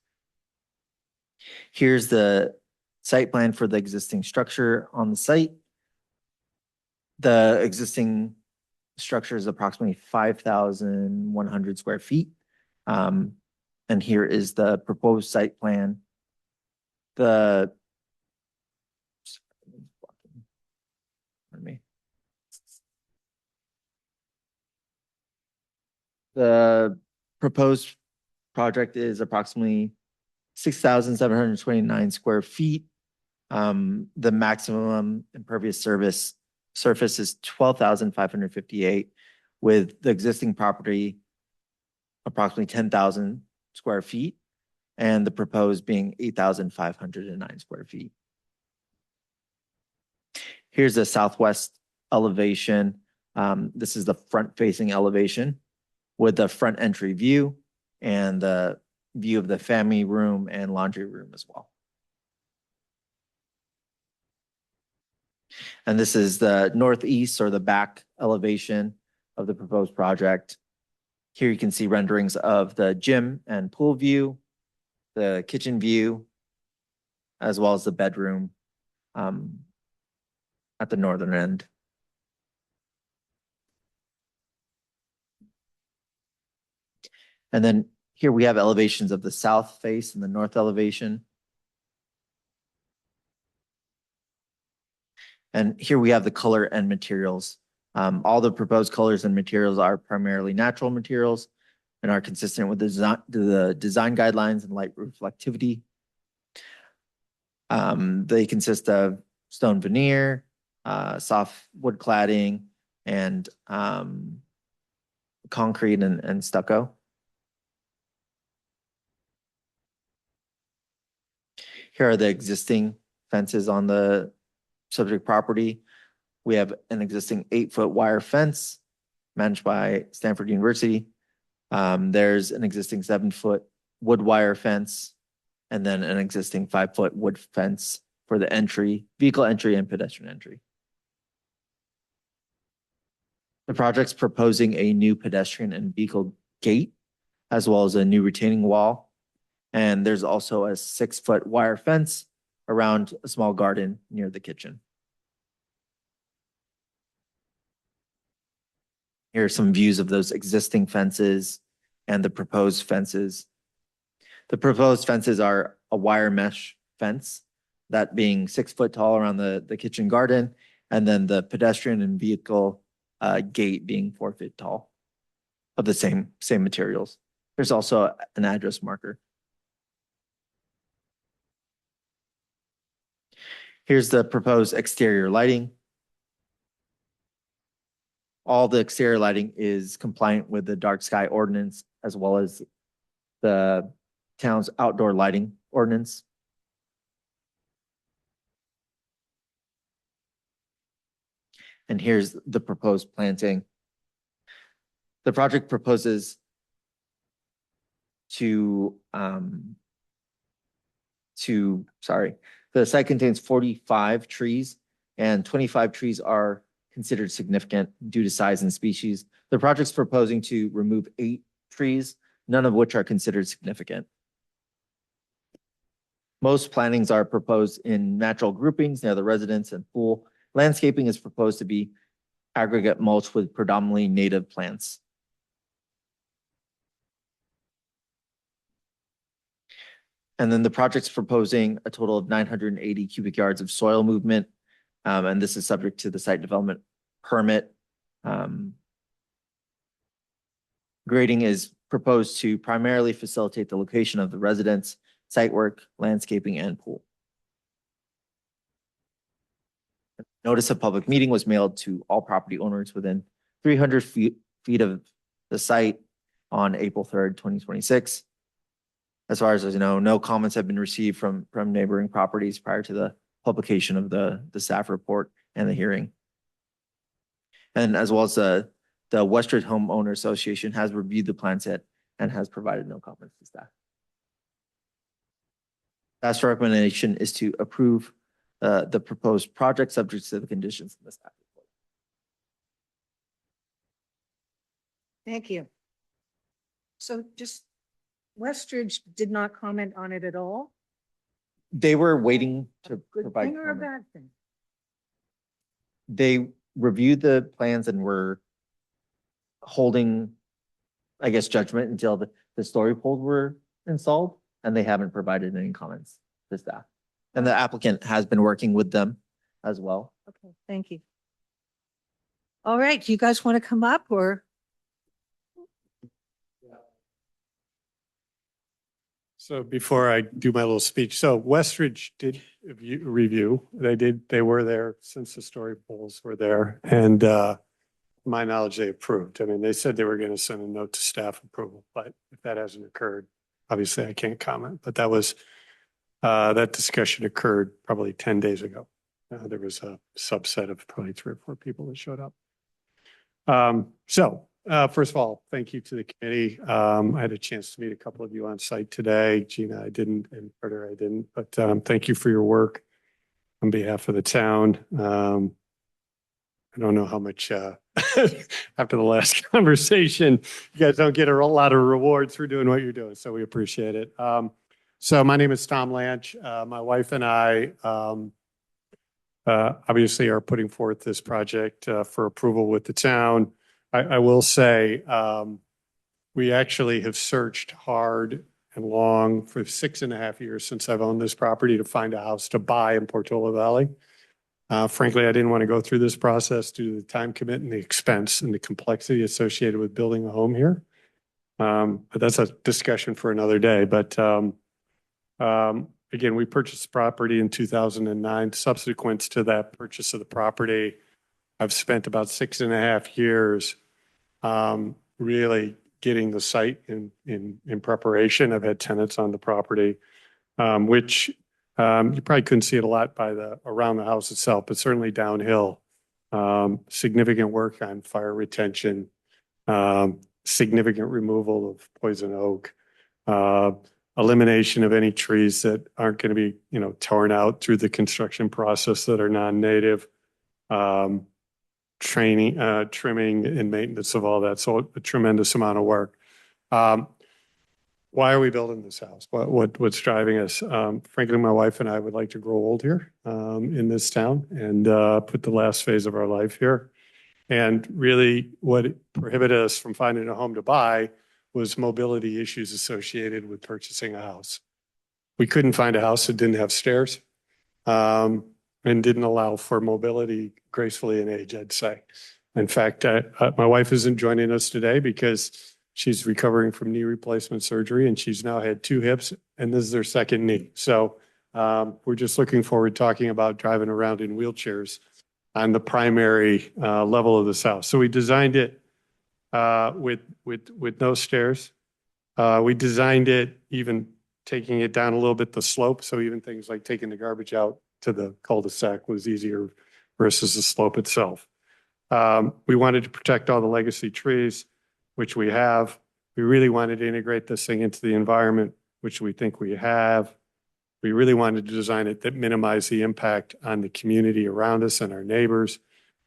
Here's the site plan for the existing structure on the site. The existing structure is approximately 5,100 square feet. And here is the proposed site plan. Pardon me. The proposed project is approximately 6,729 square feet. The maximum impervious surface is 12,558, with the existing property approximately 10,000 square feet, and the proposed being 8,509 square feet. Here's the southwest elevation. This is the front-facing elevation with the front entry view and the view of the family room and laundry room as well. And this is the northeast or the back elevation of the proposed project. Here you can see renderings of the gym and pool view, the kitchen view, as well as the bedroom at the northern end. And then here we have elevations of the south face and the north elevation. And here we have the color and materials All the proposed colors and materials are primarily natural materials and are consistent with the design guidelines and light reflectivity. They consist of stone veneer, soft wood cladding, and concrete and stucco. Here are the existing fences on the subject property. We have an existing 8-foot wire fence managed by Stanford University. There's an existing 7-foot wood wire fence, and then an existing 5-foot wood fence for the entry, vehicle entry and pedestrian entry. The project's proposing a new pedestrian and vehicle gate, as well as a new retaining wall. And there's also a 6-foot wire fence around a small garden near the kitchen. Here are some views of those existing fences and the proposed fences. The proposed fences are a wire mesh fence, that being 6 foot tall around the kitchen garden, and then the pedestrian and vehicle gate being 4 feet tall of the same materials. There's also an address marker. Here's the proposed exterior lighting. All the exterior lighting is compliant with the dark sky ordinance, as well as the town's outdoor lighting ordinance. And here's the proposed planting. The project proposes the site contains 45 trees, and 25 trees are considered significant due to size and species. The project's proposing to remove 8 trees, none of which are considered significant. Most plantings are proposed in natural groupings near the residence and pool. Landscaping is proposed to be aggregate mulch with predominantly native plants. And then the project's proposing a total of 980 cubic yards of soil movement. And this is subject to the site development permit. Grading is proposed to primarily facilitate the location of the residence, site work, landscaping, and pool. Notice of public meeting was mailed to all property owners within 300 feet of the site on April 3rd, 2026. As far as I know, no comments have been received from neighboring properties prior to the publication of the staff report and the hearing. And as well as the Westridge Homeowner Association has reviewed the plan set and has provided no comments to staff. Staff's recommendation is to approve the proposed project subject to the conditions in the staff report. Thank you. So just Westridge did not comment on it at all? They were waiting to Good provide thing or a comment. bad thing? They reviewed the plans and were holding, I guess, judgment until the story poles were installed, and they haven't provided any comments to staff. And the applicant has been working with them as well. Okay, thank you. All right, do you guys want to come up or? So before I do my little speech, so Westridge did review. They were there since the story poles were there. And my knowledge, they approved. I mean, they said they were going to send a note to staff approval, but if that hasn't occurred, obviously I can't comment. But that was, that discussion occurred probably 10 days ago. There was a subset of probably 3 or 4 people that showed up. First of all, thank you to the committee. I had a chance to meet a couple of you on site today. Gina, I didn't, and Carter, I didn't, but thank you for your work on behalf of the town. I don't know how much, after the last conversation, you guys don't get a lot of rewards for doing what you're doing, so we appreciate it. So my name is Tom Lanch. My wife and I obviously are putting forth this project for approval with the town. I will say we actually have searched hard and long for 6.5 years since I've owned this property to find a house to buy in Portola Valley. Frankly, I didn't want to go through this process due to the time commitment, the expense, and the complexity associated with building a home here. But that's a discussion for another day. But again, we purchased the property in 2009. Subsequent to that purchase of the property, I've spent about 6.5 years really getting the site in preparation. I've had tenants on the property, which you probably couldn't see it a lot around the house itself, but certainly downhill. Significant work on fire retention, significant removal of poison oak, elimination of any trees that aren't going to be, torn out through the construction process that are non-native, trimming and maintenance of all that. So a tremendous amount of work. Why are we building this house? What's driving us? Frankly, my wife and I would like to grow old here in this town and put the last phase of our life here. And really what prohibited us from finding a home to buy was mobility issues associated with purchasing a house. We couldn't find a house that didn't have stairs and didn't allow for mobility gracefully in age, I'd say. In fact, my wife isn't joining us today because she's recovering from knee replacement surgery and she's now had 2 hips and this is her 2nd knee. So we're just looking forward to talking about driving around in wheelchairs on the primary level of this house. So we designed it with no stairs. We designed it even taking it down a little bit the slope. So even things like taking the garbage out to the cul-de-sac was easier versus the slope itself. We wanted to protect all the legacy trees, which we have. We really wanted to integrate this thing into the environment, which we think we have. We really wanted to design it that minimize the impact on the community around us and our neighbors.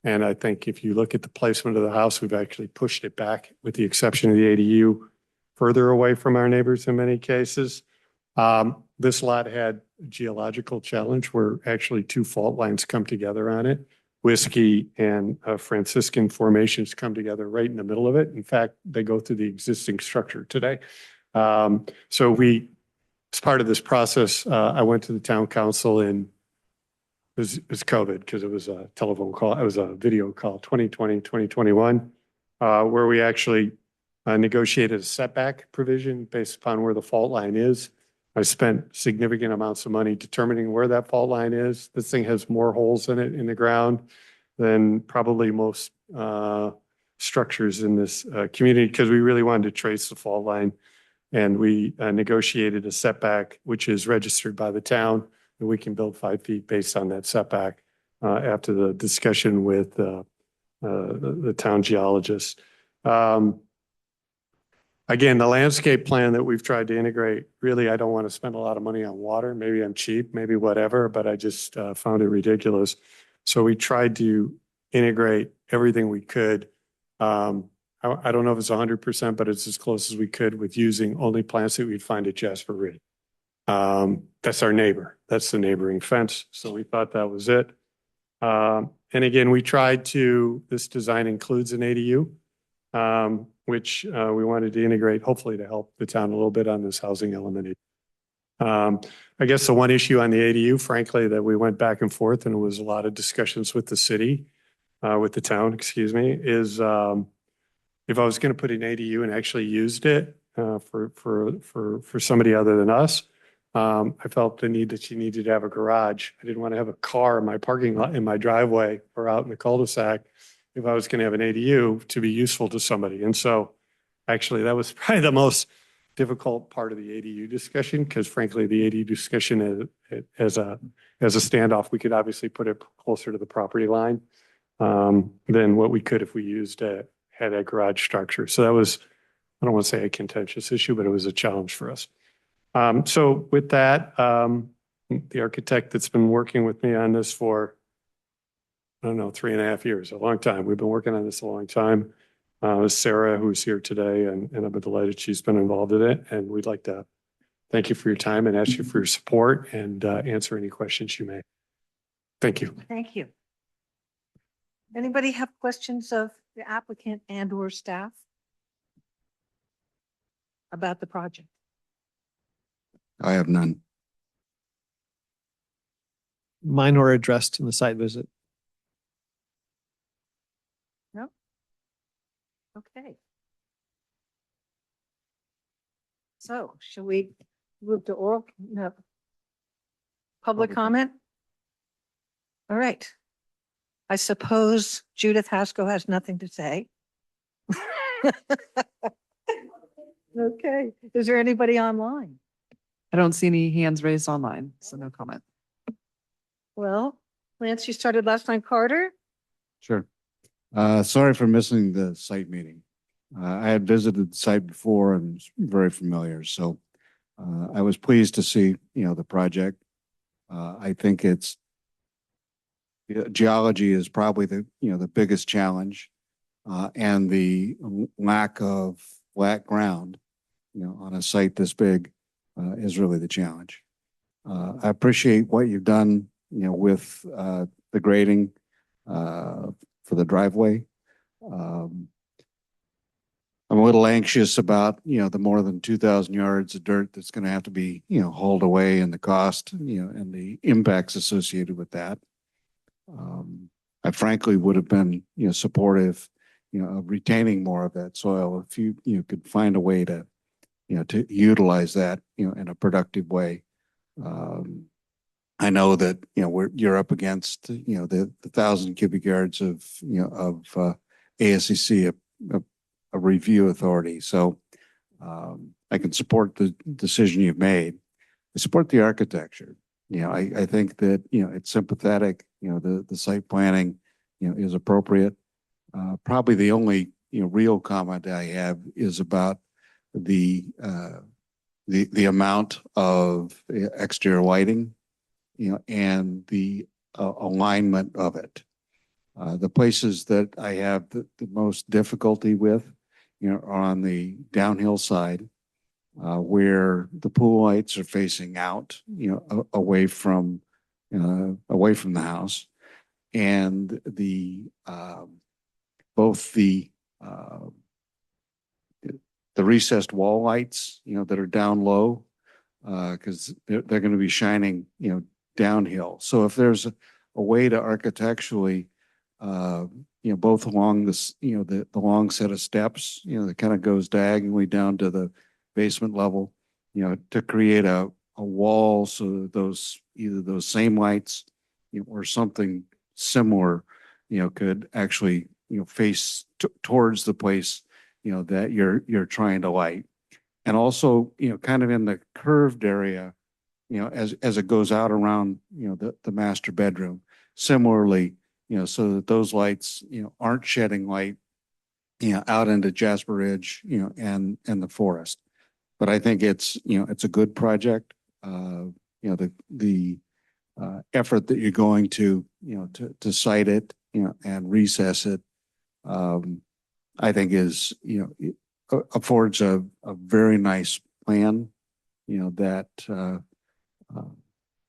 And I think if you look at the placement of the house, we've actually pushed it back, with the exception of the ADU, further away from our neighbors in many cases. This lot had a geological challenge where actually 2 fault lines come together on it. Whiskey and Franciscan formations come together right in the middle of it. In fact, they go through the existing structure today. So as part of this process, I went to the town council it was COVID because it was a telephone call. It was a video call, 2020, 2021, where we actually negotiated a setback provision based upon where the fault line is. I spent significant amounts of money determining where that fault line is. This thing has more holes in it in the ground than probably most structures in this community, because we really wanted to trace the fault line. And we negotiated a setback, which is registered by the town, and we can build 5 feet based on that setback after the discussion with the town geologist. Again, the landscape plan that we've tried to integrate, really, I don't want to spend a lot of money on water. Maybe I'm cheap, maybe whatever, but I just found it ridiculous. So we tried to integrate everything we could. I don't know if it's 100%, but it's as close as we could with using only plants that we'd find at Jasper Ridge. That's our neighbor. That's the neighboring fence. So we thought that was it. And again, this design includes an ADU, which we wanted to integrate, hopefully to help the town a little bit on this housing element. I guess the one issue on the ADU, frankly, that we went back and forth, and it was a lot of discussions with the city, with the town, excuse me, is if I was going to put an ADU and actually used it for somebody other than us, I felt the need that you needed to have a garage. I didn't want to have a car in my parking lot, in my driveway, or out in the cul-de-sac if I was going to have an ADU to be useful to somebody. And so actually that was probably the most difficult part of the ADU discussion, because frankly, the ADU discussion as a standoff, we could obviously put it closer to the property line than what we could if we had a garage structure. So that was, I don't want to say a contentious issue, but it was a challenge for us. So with that, the architect that's been working with me on this for, I don't know, 3.5 years, a long time. We've been working on this a long time. Sarah, who's here today, and I've been delighted she's been involved in it. And we'd like to thank you for your time and ask you for your support and answer any questions you may. Thank you. Thank you. Anybody have questions of the applicant and or staff about the project? I have none. Mine were addressed in the site visit. Okay. So shall we move to oral, no, public Public comment? All right. I suppose Judith Haskell has nothing to say. Okay. Is there anybody online? I don't see any hands raised online, so no comment. Well, Lance, you started last time. Carter? Sure. Sorry for missing the site meeting. I had visited the site before and was very familiar, so I was pleased to see, the project. I think geology is probably the biggest challenge, and the lack of flat ground, on a site this big, is really the challenge. I appreciate what you've done, with the grading for the driveway. I'm a little anxious about, the more than 2,000 yards of dirt that's going to have to be, hauled away, and the cost, and the impacts associated with that. I frankly would have been, supportive, of retaining more of that soil if you could find a way to, to utilize that, in a productive way. I know that, you're up against, the 1,000 cubic yards of, ASCC, a review authority. So I can support the decision you've made. I support the architecture. I think that, it's sympathetic, the site planning, is appropriate. Probably the only, real comment I have is about the amount of exterior lighting, and the alignment of it. The places that I have the most difficulty with, are on the downhill side, where the pool lights are facing out, away from the house, and both the recessed wall lights, that are down low, because they're going to be shining, downhill. So if there's a way to architecturally, both along this, the long set of steps, that kind of goes diagonally down to the basement level, to create a wall so that either those same lights, or something similar, could actually, face towards the place, that you're trying to light. And also, kind of in the curved area, as it goes out around, the master bedroom, similarly, so that those lights, aren't shedding light, out into Jasper Ridge, and the forest. But I think it's a good project. The effort that you're going to, to site it, and recess it, I think is, affords a very nice plan, that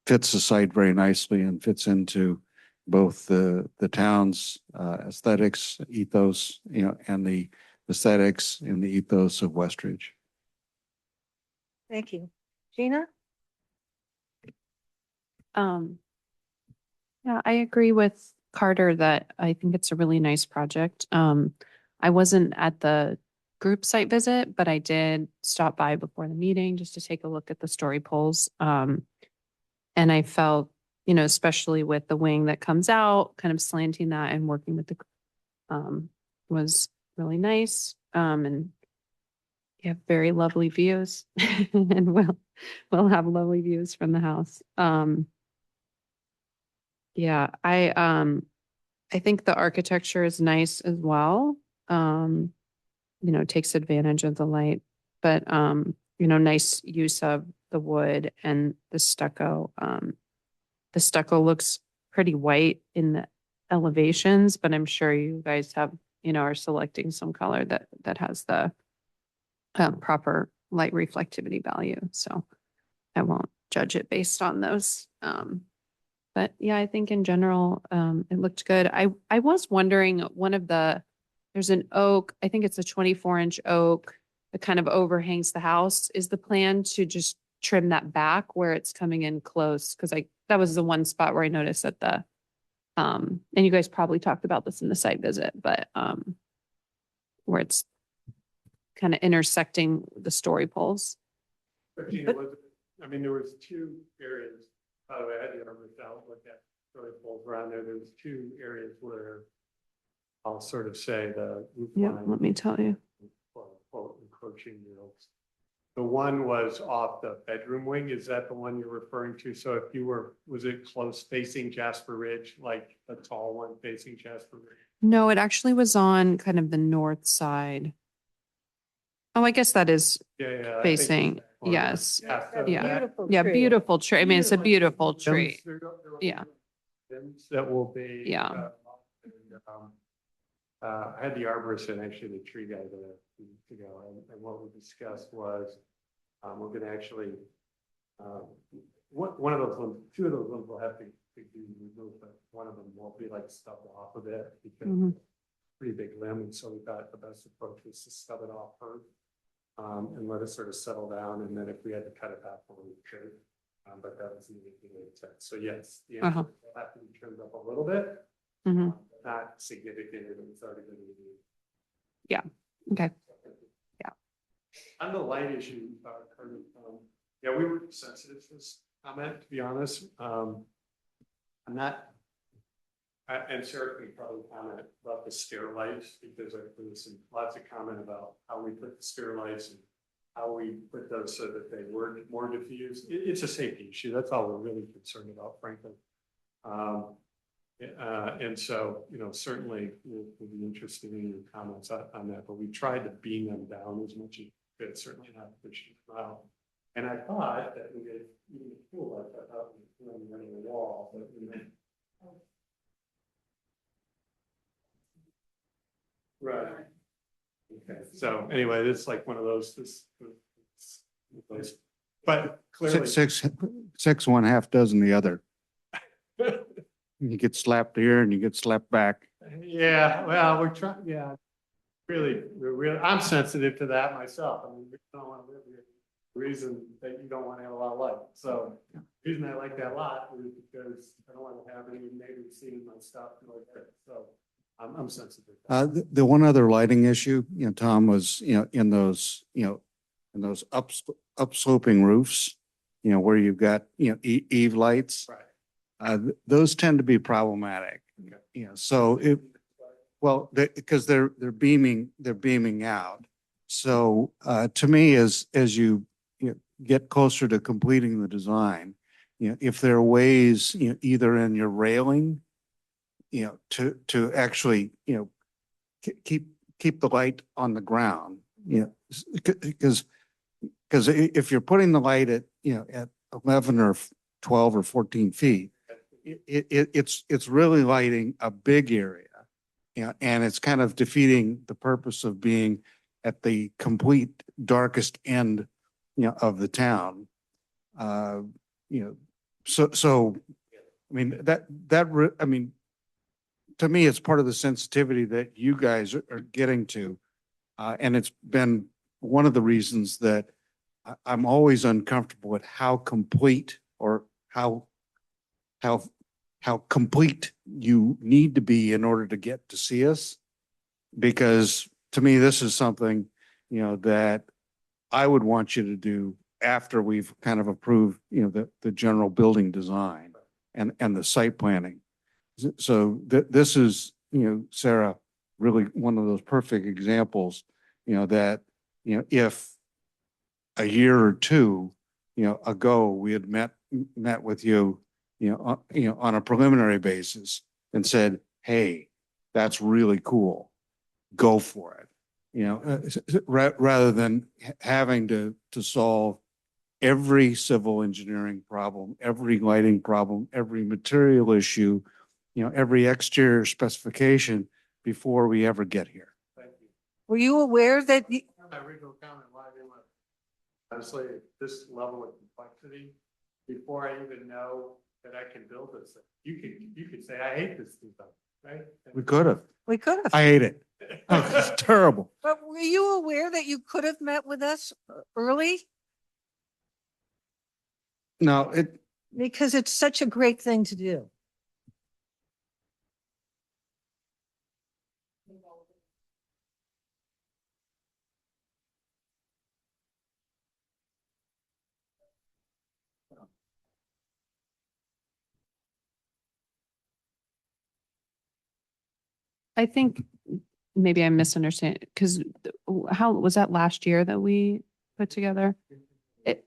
fits the site very nicely and fits into both the town's aesthetics, ethos, and the aesthetics and the ethos of Westridge. Thank you. Gina? Yeah, I agree with Carter that I think it's a really nice project. I wasn't at the group site visit, but I did stop by before the meeting just to take a look at the story poles. And I felt, especially with the wing that comes out, kind of slanting that and working with was really nice. And you have very lovely views and we'll have lovely views from the house. Yeah, I think the architecture is nice as well. Takes advantage of the light, but nice use of the wood and the stucco. The stucco looks pretty white in the elevations, but I'm sure you guys have, are selecting some color that has the proper light reflectivity value. So I won't judge it based on those. But yeah, I think in general, it looked good. I was wondering, there's an oak, I think it's a 24-inch oak that kind of overhangs the house. Is the plan to just trim that back where it's coming in close? Because that was the one spot where I noticed that and you guys probably talked about this in the site visit, but, where it's kind of intersecting the story poles. But Gina, I mean, there was two areas, by the way, I had the arborist out, look at story poles around there. There was two areas where I'll sort of say the roof Yep, line. let me tell you. quote, encroaching units. The one was off the bedroom wing. Is that the one you're referring to? So if you were, was it close facing Jasper Ridge, like a tall one facing Jasper Ridge? No, it actually was on kind of the north side. Oh, I guess that is Yeah, yeah. I think facing, it's that corner. yes. Yeah, so Yeah. that- Beautiful Yeah, tree. beautiful tree. I mean, it's a beautiful tree. There will Yeah. be limbs that will be. Yeah. I had the arborist and actually the tree guy there a few weeks ago, and what we discussed was, we're gonna actually, one of those ones, two of those ones will have to be removed, but one of them will be like stubbed off of it because Mhm. it's a pretty big limb, and so we thought the best approach was to stub it off first, and let it sort of settle down, and then if we had to cut it back, we could. But that was the intent. So yes, the answer will have to be trimmed up a little bit. Mhm. Not significant, if it's already been reviewed. Yeah, okay. Yeah. On the light issue, Curtis, yeah, we were sensitive to this comment, to be honest. I'm not, and Sarah can probably comment about the stair lights, because there was some, lots of comment about how we put the stair lights and how we put those so that they were more diffused. It's a safety issue. That's all we're really concerned about, frankly. And so, certainly we'll be interested in your comments on that, but we tried to beam them down as much as we could, certainly not pushing them out. And I thought that we did even the pool lights, I thought we were running a wall, but we didn't. Right. Okay, so anyway, it's like one of those, but clearly. Six, one half dozen the other. You get slapped here and you get slapped back. Yeah, well, we're trying, yeah. We're really, I'm sensitive to that myself. I mean, we don't want to live here. The reason that you don't want to have a lot of light. So the reason I like that lot is because I don't want to have any neighbors seeing my stuff like that. So I'm sensitive. The one other lighting issue, Tom, was, in those, in those upsloping roofs, where you've got, eave lights. Right. Those tend to be problematic. Okay. So because they're beaming out. So to me, as you get closer to completing the design, if there are ways, either in your railing, to actually, keep the light on the ground, because if you're putting the light at, at 11 or 12 or 14 feet, it's really lighting a big area, and it's kind of defeating the purpose of being at the complete darkest end, of the town. So, I mean, I mean, to me, it's part of the sensitivity that you guys are getting to. And it's been one of the reasons that I'm always uncomfortable with how complete or how complete you need to be in order to get to see us. Because to me, this is something, that I would want you to do after we've kind of approved, the general building design and the site planning. So this is, Sarah, really one of those perfect examples, that, if a year or two, ago, we had met with you, on a preliminary basis and said, hey, that's really cool. Go for it. Rather than having to solve every civil engineering problem, every lighting problem, every material issue, every exterior specification before we ever get here. Thank you. Were you aware that, My original comment, why I didn't want, honestly, at this level of complexity, before I even know that I can build this thing, you could say, I hate this design, right? We could have. we could have, I hate it. It's terrible. but were you aware that you could have met with us early? No, because it's such a great thing to do. I think maybe I misunderstand, because how, was that last year that we put together?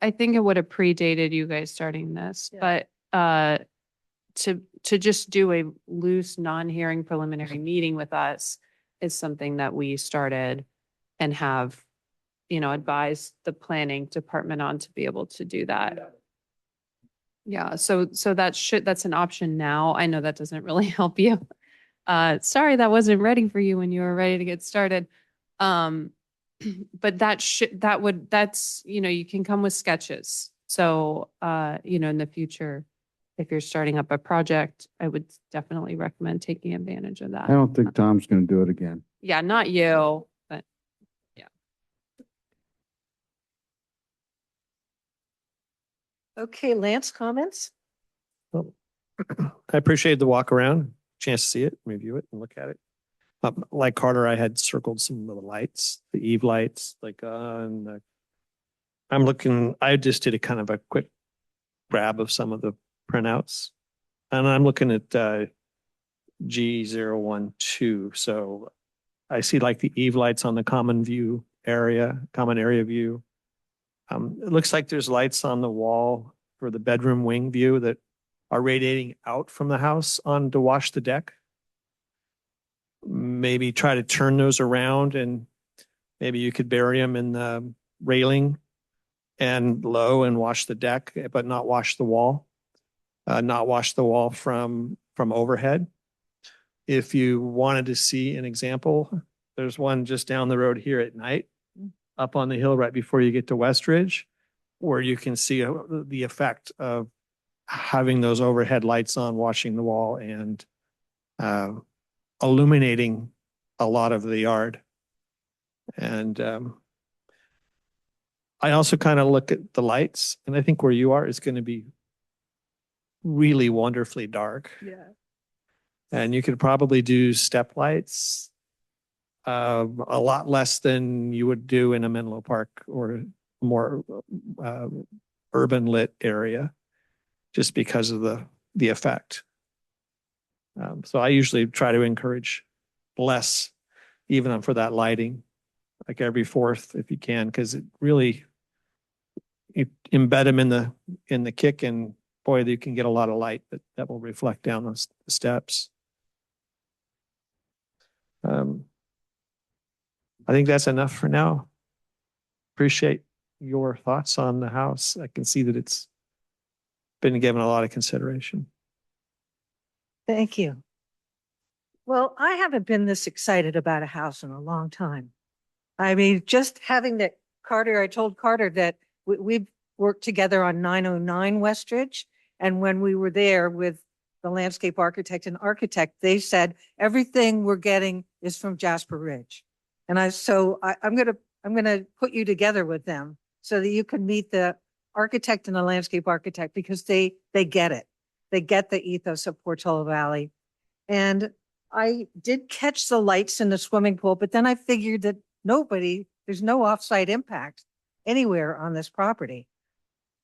I think it would have predated you guys starting this, Yeah. but to just do a loose, non-hearing preliminary meeting with us is something that we started and have, advised the planning department on to be able to do that. Yeah, so that's an option now. I know that doesn't really help you. Sorry, that wasn't ready for you when you were ready to get started. But that's, you can come with sketches. So, in the future, if you're starting up a project, I would definitely recommend taking advantage of that. I don't think Tom's going to do it again. Yeah, not you, but yeah. Okay, Lance, comments? I appreciate the walk around, chance to see it, review it and look at it. Like Carter, I had circled some of the lights, the eve lights, I just did a kind of a quick grab of some of the printouts. And I'm looking at G012. So I see like the eve lights on the common area view. It looks like there's lights on the wall for the bedroom wing view that are radiating out from the house on to wash the deck. Maybe try to turn those around, and maybe you could bury them in the railing and low and wash the deck, but not wash the wall. Not wash the wall from overhead. If you wanted to see an example, there's one just down the road here at night, up on the hill right before you get to Westridge, where you can see the effect of having those overhead lights on, washing the wall, and illuminating a lot of the yard. And I also kind of look at the lights, and I think where you are is going to be really wonderfully dark. Yeah. And you could probably do step lights a lot less than you would do in a Menlo Park or more urban lit area, just because of the effect. So I usually try to encourage less, even for that lighting, like every fourth if you can, because it really, you embed them in the kick, and boy, you can get a lot of light that will reflect down the steps. I think that's enough for now. Appreciate your thoughts on the house. I can see that it's been given a lot of consideration. Thank you. Well, I haven't been this excited about a house in a long time. I mean, just having that I told Carter that we've worked together on 909 Westridge. And when we were there with the landscape architect and architect, they said, everything we're getting is from Jasper Ridge. And I'm going to put you together with them so that you can meet the architect and the landscape architect, because they get it. They get the ethos of Portola Valley. And I did catch the lights in the swimming pool, but then I figured that there's no offsite impact anywhere on this property.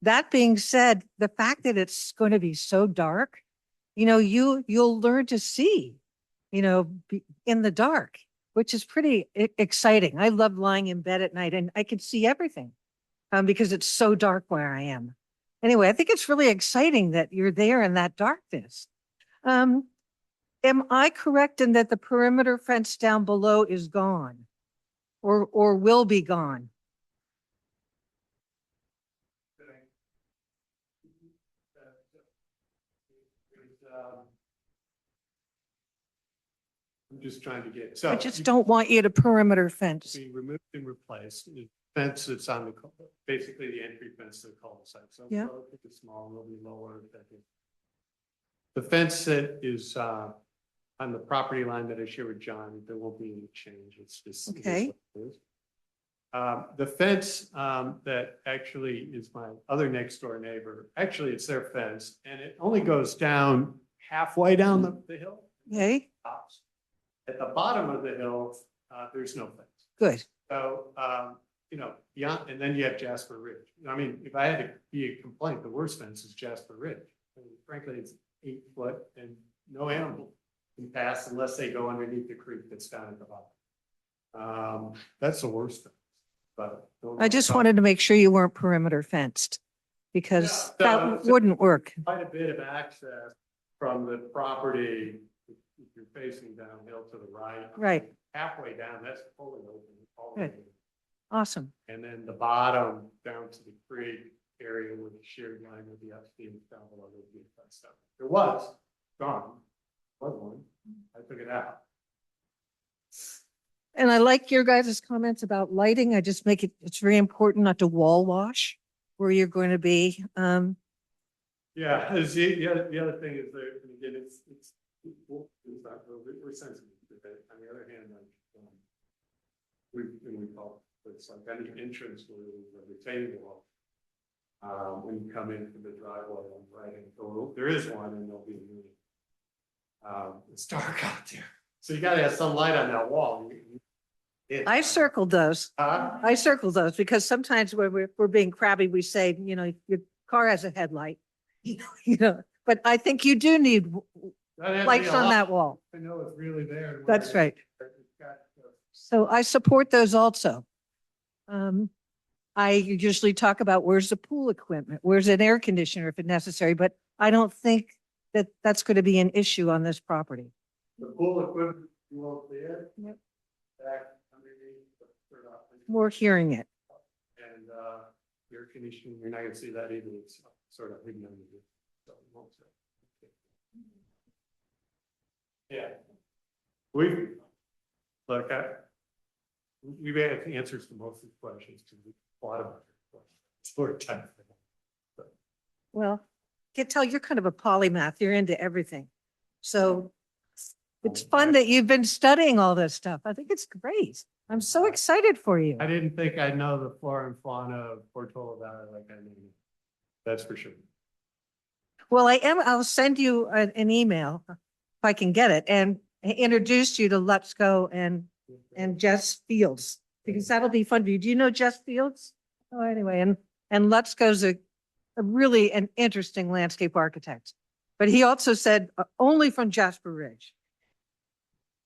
That being said, the fact that it's going to be so dark, you'll learn to see, in the dark, which is pretty exciting. I love lying in bed at night and I can see everything because it's so dark where I am. Anyway, I think it's really exciting that you're there in that darkness. Am I correct in that the perimeter fence down below is gone or will be gone? I'm just trying to get, I just don't want you to perimeter fence. be removed and replaced. The fence that's on basically the entry fence to the cul-de-sac. So Yeah. it's small, it'll be lower. The fence that is on the property line that I share with John, there won't be any change. It's just. Okay. The fence, that actually is my other next door neighbor, actually it's their fence and it only goes down halfway down the hill. Okay, Stops. At the bottom of the hill, there's no fence. good. So, you know, beyond, and then you have Jasper Ridge. I mean, if I had to be a complaint, the worst fence is Jasper Ridge. I mean, frankly, it's 8 foot and no animal can pass unless they go underneath the creek that's down at the bottom. That's the worst thing, but. I just wanted to make sure you weren't perimeter fenced because Yeah, that so- wouldn't work. Quite a bit of access from the property, if you're facing downhill to the right. Right. Halfway down, that's fully open. all the Good. way. Awesome. And then the bottom down to the creek area where the shared line would be upstream down below the stuff. There was, gone, was one, I took it out. And I like your guys' comments about lighting. I just make it, it's very important not to wall wash where you're going to be. Yeah, the other thing is that, again, it's not, we're sensitive to that. On the other hand, we call it's like any entrance where there's a retaining wall. When you come in from the driveway on the right hand, so there is one and there'll be a meeting. It's dark out there, so you gotta have some light on that wall. I circled those. Huh? I circled those because sometimes when we're being crabby, we say, you know, your car has a headlight. You know, but I think you do need lights on that wall. I know it's really there. and That's where right. it's got, So I support those also. I usually talk about where's the pool equipment, where's an air conditioner if it's necessary, but I don't think that that's going to be an issue on this property. The pool equipment, you won't see it. Yep. Back underneath. Turn off. We're hearing it. And, air conditioning, you're not gonna see that either. It's sort of hidden under the. So you won't see it. Yeah. Look, we've had answers to most of the questions, to a lot of our questions. It's for time. Well, can tell you're kind of a polymath. You're into everything. So it's fun that you've been studying all this stuff. I think it's great. I'm so excited for you. I didn't think I'd know the flora and fauna of Portola Valley like I knew. That's for sure. Well, I'll send you an email if I can get it and introduce you to Let's Go and Jess Fields, because that'll be fun for you. Do you know Jess Fields? Oh, anyway, and Let's Go's a really an interesting landscape architect, but he also said only from Jasper Ridge.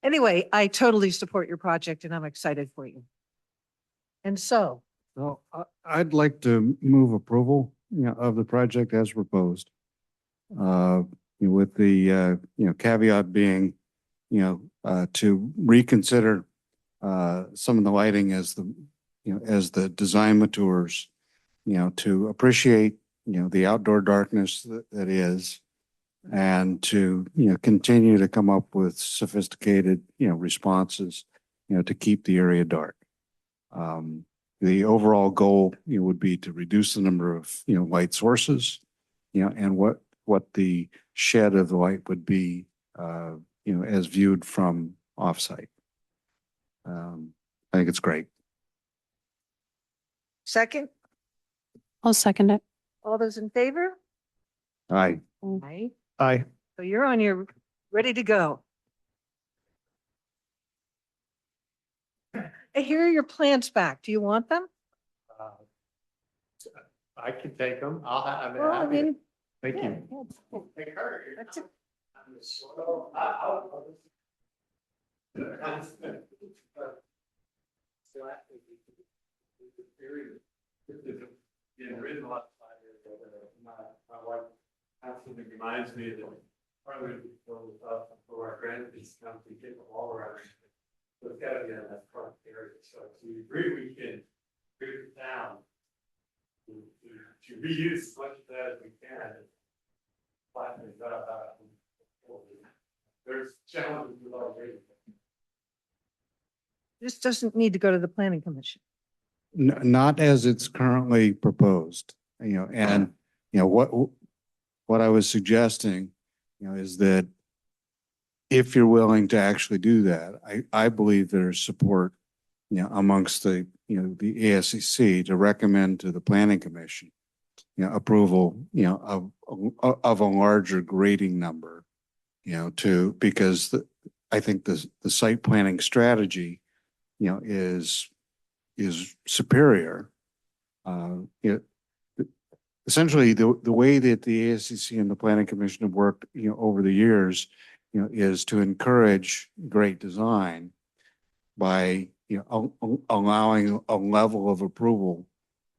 Anyway, I totally support your project and I'm excited for you. And so, So I'd like to move approval, of the project as proposed. With the, caveat being, to reconsider some of the lighting as as the design matures, to appreciate, the outdoor darkness that is, and to, continue to come up with sophisticated, responses, to keep the area dark. The overall goal, would be to reduce the number of, light sources, and what the shed of the light would be, as viewed from offsite. I think it's great. second, I'll second it. all those in favor? Aye. Aye. Aye. So you're on your, ready to go. Here are your plans back. Do you want them? I can take them. Well, I mean, Thank yeah, you. yeah. That's it. There is a lot of my wife absolutely reminds me that part of it goes up for our grandkids come to get them all around. So it's gotta be in that front area. So we agree we can bring it down to reuse as much of that as we can. Flatten it up. There's challenges with our rate. This doesn't need to go to the planning commission. Not as it's currently proposed, and, what I was suggesting, is that if you're willing to actually do that, I believe there's support, amongst the, the ASCC to recommend to the planning commission, approval, of a larger grading number, because I think the site planning strategy, is superior. Essentially, the way that the ASCC and the planning commission have worked, over the years, is to encourage great design by, allowing a level of approval,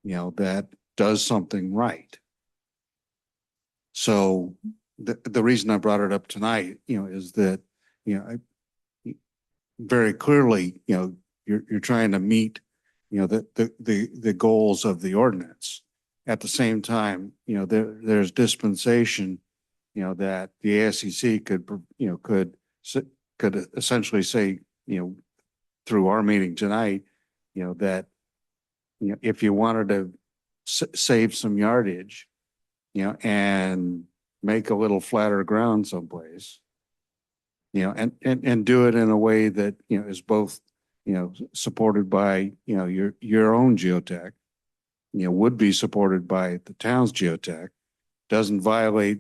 that does something right. So the reason I brought it up tonight, is that, very clearly, you're trying to meet, the goals of the ordinance. At the same time, there's dispensation, that the ASCC could essentially say, through our meeting tonight, that, if you wanted to save some yardage, and make a little flatter ground someplace, and do it in a way that, is both, supported by, your own geotech, would be supported by the town's geotech, doesn't violate,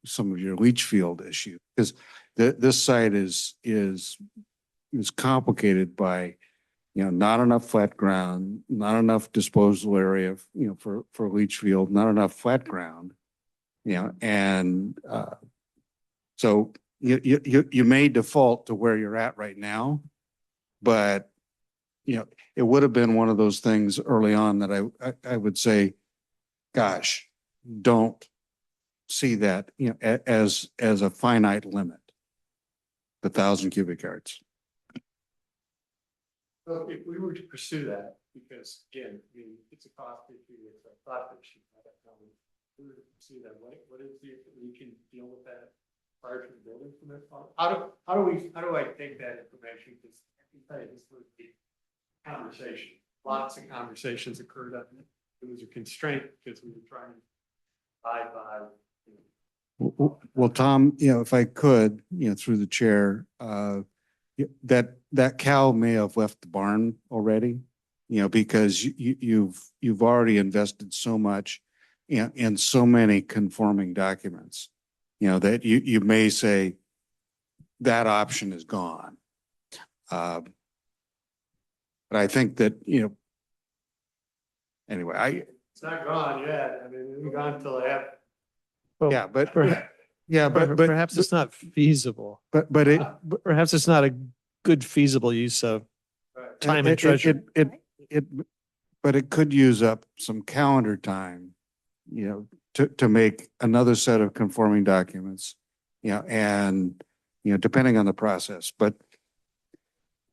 some of your leach field issue. Because this site is complicated by, not enough flat ground, not enough disposal area, for leach field, not enough flat ground, and so you may default to where you're at right now, but it would have been one of those things early on that I would say, gosh, don't see that, as a finite limit, the 1,000 cubic yards. So if we were to pursue that, because again, I mean, it's a cost issue, it's a thought issue. I don't know. If we were to pursue that, what is the, we can deal with that prior to the building permit? How do I take that information? Because I can tell you, this was the conversation. Lots of conversations occurred on it. It was a constraint because we were trying to abide by. Well, Tom, if I could, through the chair, that cow may have left the barn already, because you've already invested so much in so many conforming documents, that you may say that option is gone. But I think that, anyway, It's not gone yet. I mean, it's gone until I have. yeah, but Perhaps it's not feasible. but Perhaps it's not a good feasible use of time and treasure. But it could use up some calendar time, to make another set of conforming documents, and, depending on the process, but,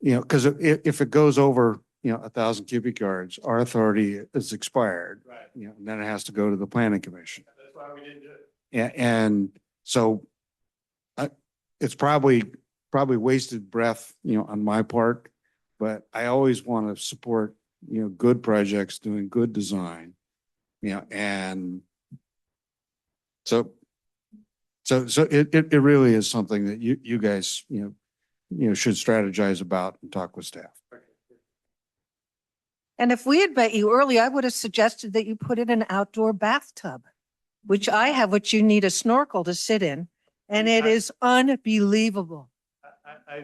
because if it goes over, 1,000 cubic yards, our authority is expired. Right. And then it has to go to the planning commission. That's why we didn't do it. And so it's probably wasted breath, on my part, but I always want to support, good projects, doing good design, and so it really is something that you guys, should strategize about and talk with staff. And if we had met you early, I would have suggested that you put in an outdoor bathtub, which I have, which you need a snorkel to sit in. And it is unbelievable. I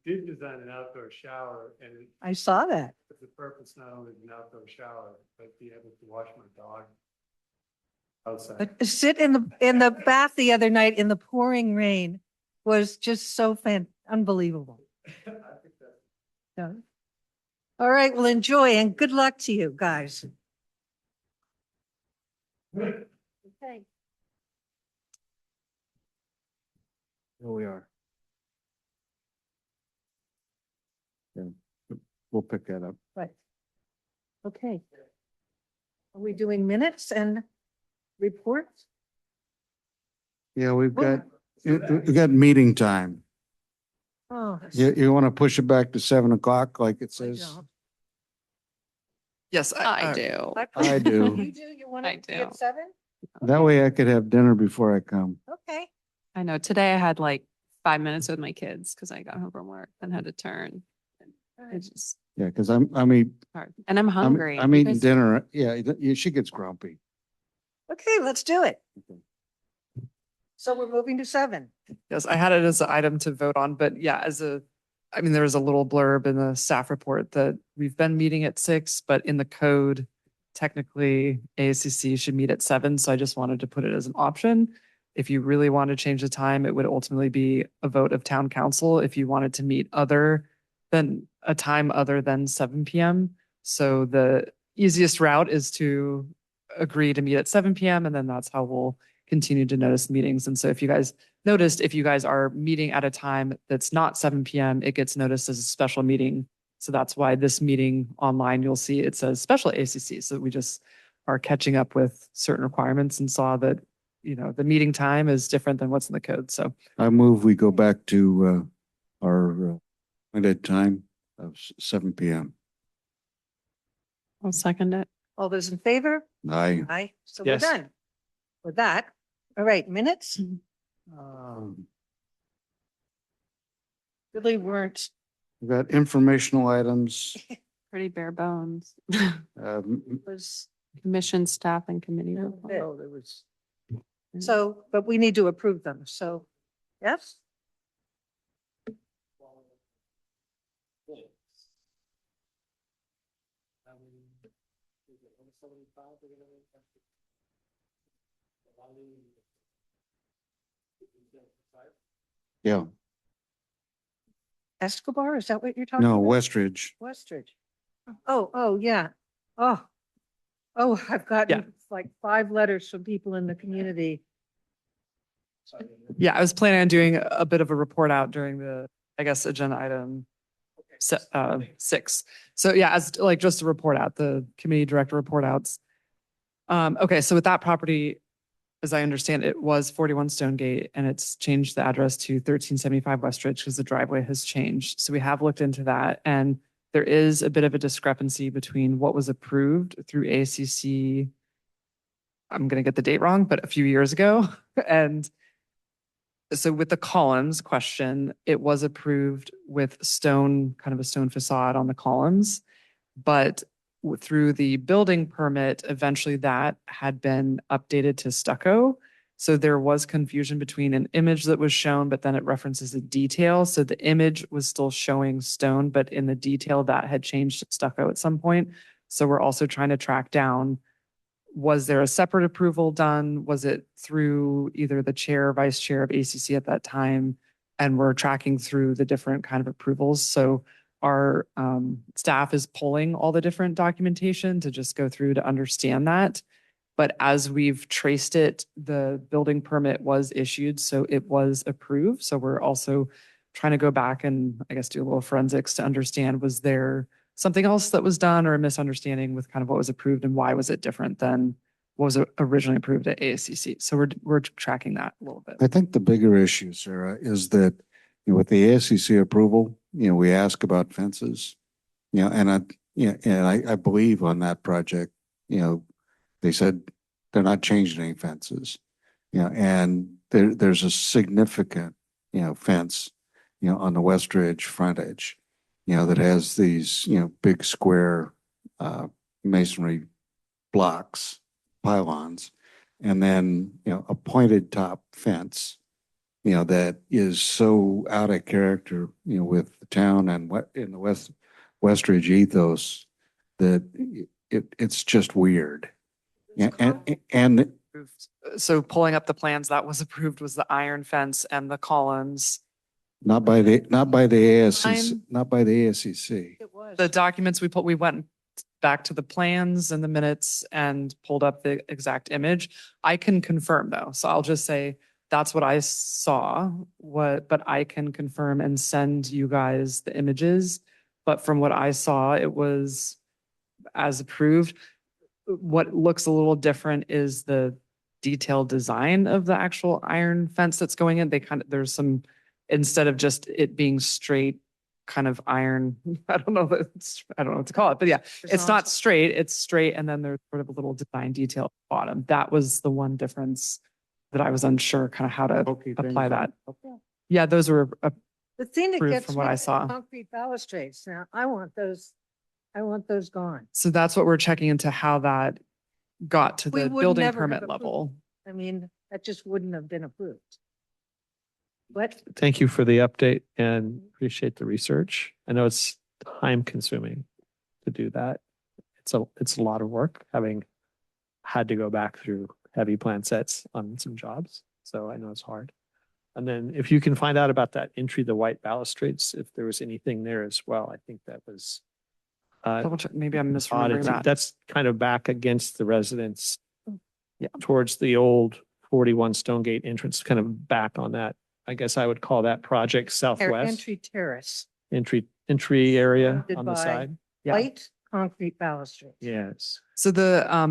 did design an outdoor shower, and I saw that. the purpose not only of an outdoor shower, but be able to wash my dog outside. But to sit in the bath the other night in the pouring rain was just so unbelievable. I think that. So, all right, well, enjoy and good luck to you guys. Okay. Here we are. Yeah, we'll pick that up. Right. Okay. Are we doing minutes and reports? Yeah, we've got meeting time. Oh, You want to push it back to 7 o'clock like it I says? don't. Yes, I do. I do. You do? You want I to be at do. 7? That way I could have dinner before I come. Okay. I know. Today I had like 5 minutes with my kids because I got home from work and had to turn. It's just Yeah, because I mean, hard. And I'm I'm, hungry. I'm You eating guys- dinner. Yeah, she gets grumpy. Okay, let's do it. Okay. So we're moving to 7. Yes, I had it as an item to vote on, but yeah, I mean, there was a little blurb in the staff report that we've been meeting at 6, but in the code, technically ASCC should meet at 7. So I just wanted to put it as an option. If you really want to change the time, it would ultimately be a vote of town council if you wanted to meet other than a time other than 7 PM. So the easiest route is to agree to meet at 7 PM, and then that's how we'll continue to notice meetings. And so if you guys noticed, if you guys are meeting at a time that's not 7 PM, it gets noticed as a special meeting. So that's why this meeting online, you'll see it says special ACC. So we just are catching up with certain requirements and saw that, the meeting time is different than what's in the code. So I move we go back to our appointed time of 7 PM. I'll second it. All those in favor? Aye. Aye. So we're Yes. done with that. All right, minutes really weren't. We've got informational items. Pretty bare bones. Was Commission, staff and committee. Yeah, report. bit. Oh, there was. so, but we need to approve them. So, yes? Yeah, Escobar, is that what you're talking no, about? Westridge. Westridge. Oh, yeah. Oh, I've gotten like 5 letters from people in the community. yeah, I was planning on doing a bit of a report out during the, I guess, agenda item 6. So yeah, as like just to report out, the committee director report outs. Okay, so with that property, as I understand, it was 41 Stonegate and it's changed the address to 1375 Westridge because the driveway has changed. So we have looked into that, and there is a bit of a discrepancy between what was approved through ACC. I'm going to get the date wrong, but a few years ago. And so with the columns question, it was approved with stone, kind of a stone facade on the columns, but through the building permit, eventually that had been updated to stucco. So there was confusion between an image that was shown, but then it references a detail. So the image was still showing stone, but in the detail that had changed to stucco at some point. So we're also trying to track down, was there a separate approval done? Was it through either the chair or vice chair of ACC at that time? And we're tracking through the different kind of approvals. So our staff is pulling all the different documentation to just go through to understand that. But as we've traced it, the building permit was issued, so it was approved. So we're also trying to go back and I guess do a little forensics to understand, was there something else that was done or a misunderstanding with kind of what was approved and why was it different than what was originally approved at ASCC? So we're tracking that a little bit. I think the bigger issue, Sarah, is that with the ASCC approval, we ask about fences, and I believe on that project, they said they're not changing any fences, and there's a significant, fence, on the Westridge frontage, that has these, big square masonry blocks, pylons, and then, a pointed top fence, that is so out of character, with the town and what in the Westridge ethos that it's just weird. Yeah, and So pulling up the plans that was approved was the iron fence and the columns. not by the ASCC, Fine. not by the ASCC. It was. The documents we went back to the plans and the minutes and pulled up the exact image. I can confirm though. So I'll just say that's what I saw, but I can confirm and send you guys the images. But from what I saw, it was as approved. What looks a little different is the detailed design of the actual iron fence that's going in. There's some, instead of just it being straight kind of iron, I don't know what to call it, but yeah, it's not straight, it's straight. And then there's sort of a little design detail at the bottom. That was the one difference that I was unsure kind of how to apply that. Yeah, those were The thing that Approved gets from me what I is saw. concrete balustrades. Now, I want those gone. So that's what we're checking into, how that got to We the would building never have permit approved. level. I mean, that just wouldn't have been approved. What? Thank you for the update and appreciate the research. I know it's time consuming to do that. It's a lot of work, having had to go back through heavy plan sets on some jobs. So I know it's hard. And then if you can find out about that entry, the white balustrades, if there was anything there as well, I think that was Double check, maybe I'm misremembering oddity. that. That's kind of back against the residence. Yeah. Towards the old 41 Stonegate entrance, kind of back on that. I guess I would call that project Southwest Entry terrace, entry area Surrounded on the by- side. Yeah. white concrete balustrades. Yes. So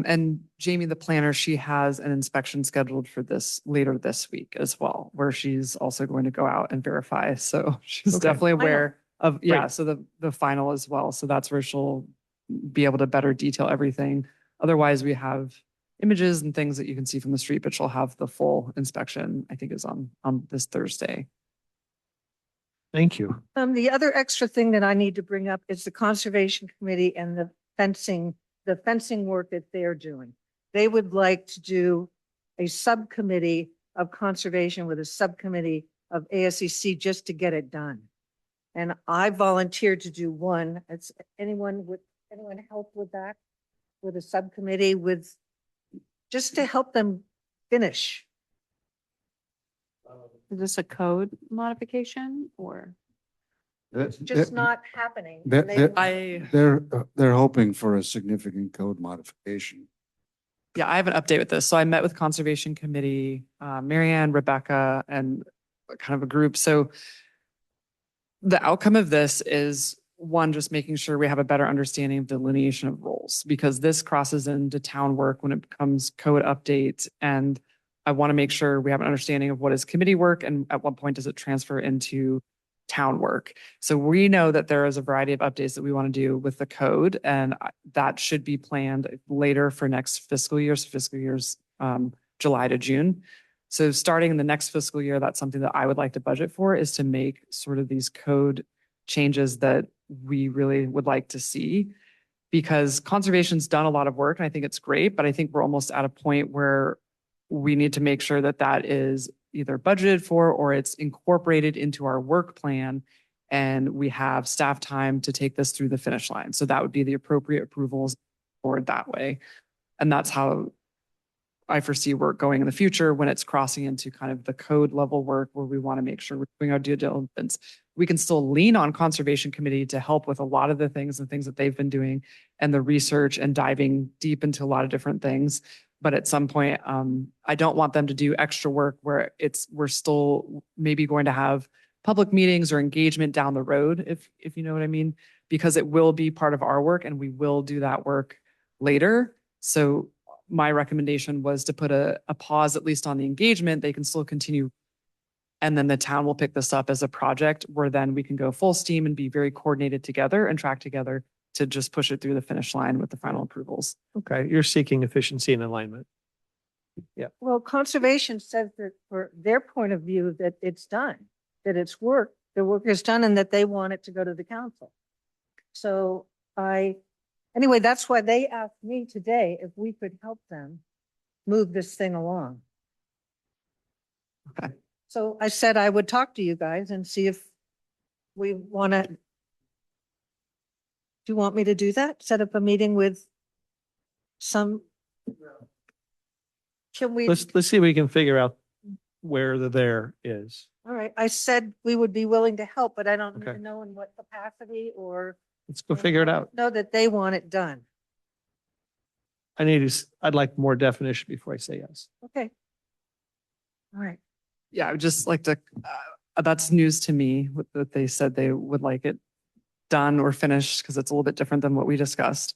and Jamie, the planner, she has an inspection scheduled for later this week as well, where she's also going to go out and verify. So she's Okay. definitely Final. aware of, yeah, Great. so the final as well. So that's where she'll be able to better detail everything. Otherwise, we have images and things that you can see from the street, but she'll have the full inspection, I think is on this Thursday. Thank you. The other extra thing that I need to bring up is the Conservation Committee and the fencing work that they're doing. They would like to do a subcommittee of conservation with a subcommittee of ASCC just to get it done. And I volunteered to do one. It's anyone help with that? With a subcommittee just to help them finish. Is this a code modification or? It's just not happening. They're- And they they're- want- They're hoping for a significant code modification. Yeah, I have an update with this. So I met with Conservation Committee, Marianne, Rebecca, and kind of a group. So the outcome of this is, one, just making sure we have a better understanding of delineation of roles, because this crosses into town work when it becomes code update. And I want to make sure we have an understanding of what is committee work and at what point does it transfer into town work. So we know that there is a variety of updates that we want to do with the code, and that should be planned later for next fiscal year. So fiscal years July to June. So starting in the next fiscal year, that's something that I would like to budget for, is to make sort of these code changes that we really would like to see, because conservation's done a lot of work and I think it's great, but I think we're almost at a point where we need to make sure that that is either budgeted for or it's incorporated into our work plan and we have staff time to take this through the finish line. So that would be the appropriate approvals forward that way. And that's how I foresee work going in the future when it's crossing into kind of the code level work where we want to make sure we're doing our due diligence. We can still lean on Conservation Committee to help with a lot of the things and things that they've been doing and the research and diving deep into a lot of different things. But at some point, I don't want them to do extra work where we're still maybe going to have public meetings or engagement down the road, if you know what I mean, because it will be part of our work and we will do that work later. So my recommendation was to put a pause, at least on the engagement. They can still continue. And then the town will pick this up as a project where then we can go full steam and be very coordinated together and track together to just push it through the finish line with the final approvals. Okay, you're seeking efficiency and alignment. Well, conservation says that for their point of view that it's done, that the work is done and that they want it to go to the council. So anyway, that's why they asked me today if we could help them move this thing along. Okay. So I said I would talk to you guys and see if we want to. Do you want me to do that? Set up a meeting with some? Can we? Let's see if we can figure out where the there is. All right, I said we would be willing to help, but I don't Okay. even know in what capacity or. Let's go figure it out. Know that they want it done. I'd like more definition before I say yes. Okay. All right. Yeah, I would just like to, that's news to me that they said they would like it done or finished, because it's a little bit different than what we discussed.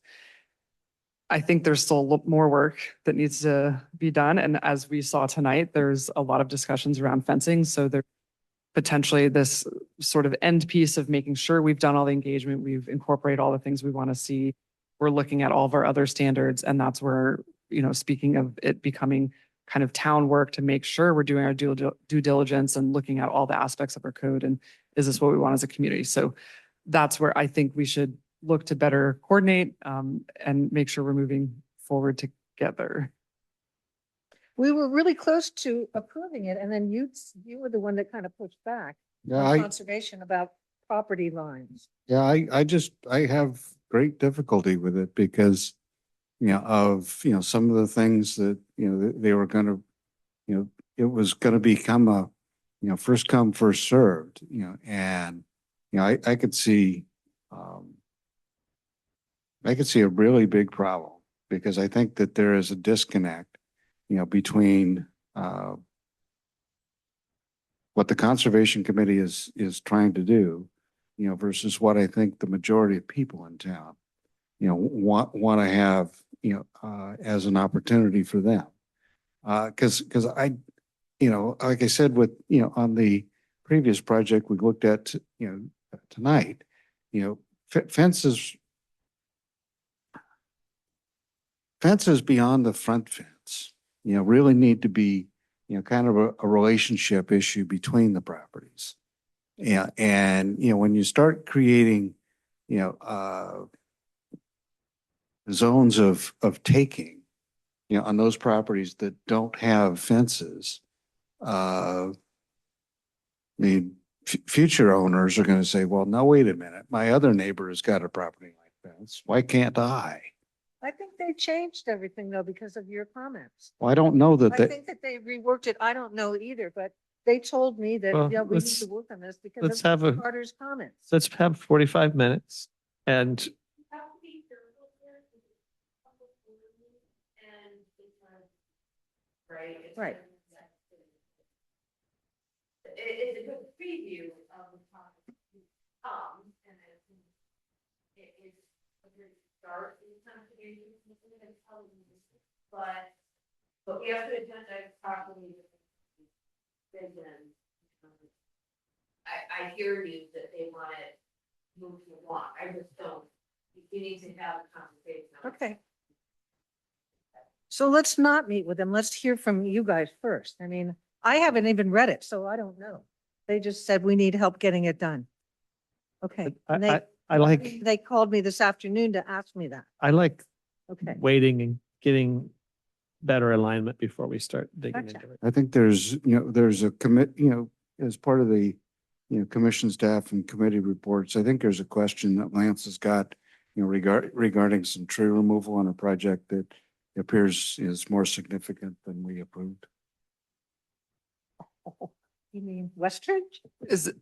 I think there's still a lot more work that needs to be done. And as we saw tonight, there's a lot of discussions around fencing. So there potentially this sort of end piece of making sure we've done all the engagement, we've incorporated all the things we want to see. We're looking at all of our other standards. And that's where, speaking of it becoming kind of town work, to make sure we're doing our due diligence and looking at all the aspects of our code and is this what we want as a community? So that's where I think we should look to better coordinate and make sure we're moving forward together. We were really close to approving it and then you were the one that kind of pushed back Yeah, on I, conservation about property lines. yeah, I have great difficulty with it because, some of the things that, they were gonna, it was gonna become a, first come, first served, and, I could see, a really big problem because I think that there is a disconnect, between, what the Conservation Committee is trying to do, versus what I think the majority of people in town, want to have, as an opportunity for them. Because I, like I said, on the previous project we looked at, tonight, fences beyond the front fence, really need to be, kind of a relationship issue between the properties. Yeah, and when you start creating, zones of taking, on those properties that don't have fences, the future owners are going to say, well, no, wait a minute, my other neighbor has got a property like fence. Why can't I? I think they changed everything though because of your comments. Well, I don't know that I think that they reworked it. I don't know either, but they told me that, Well, yeah, we need let's- to work on this because let's of have a- Carter's comments. Let's have 45 minutes and Right. It's a good preview of the topic to come, and it is a good start in conservation, but we have to agenda properly. Vision. I hear you that they want it moved along. I just don't. You need to have a conversation. Okay. So let's not meet with them. Let's hear from you guys first. I mean, I haven't even read it, so I don't know. They just said we need help getting it done. Okay. And I like they called me this afternoon to ask me that. Okay. waiting and getting better alignment before we start digging Gotcha. into it. I think there's a as part of the, commission staff and committee reports, I think there's a question that Lance has got, regarding some tree removal on a project that appears is more significant than we approved. You mean Westridge? Is it,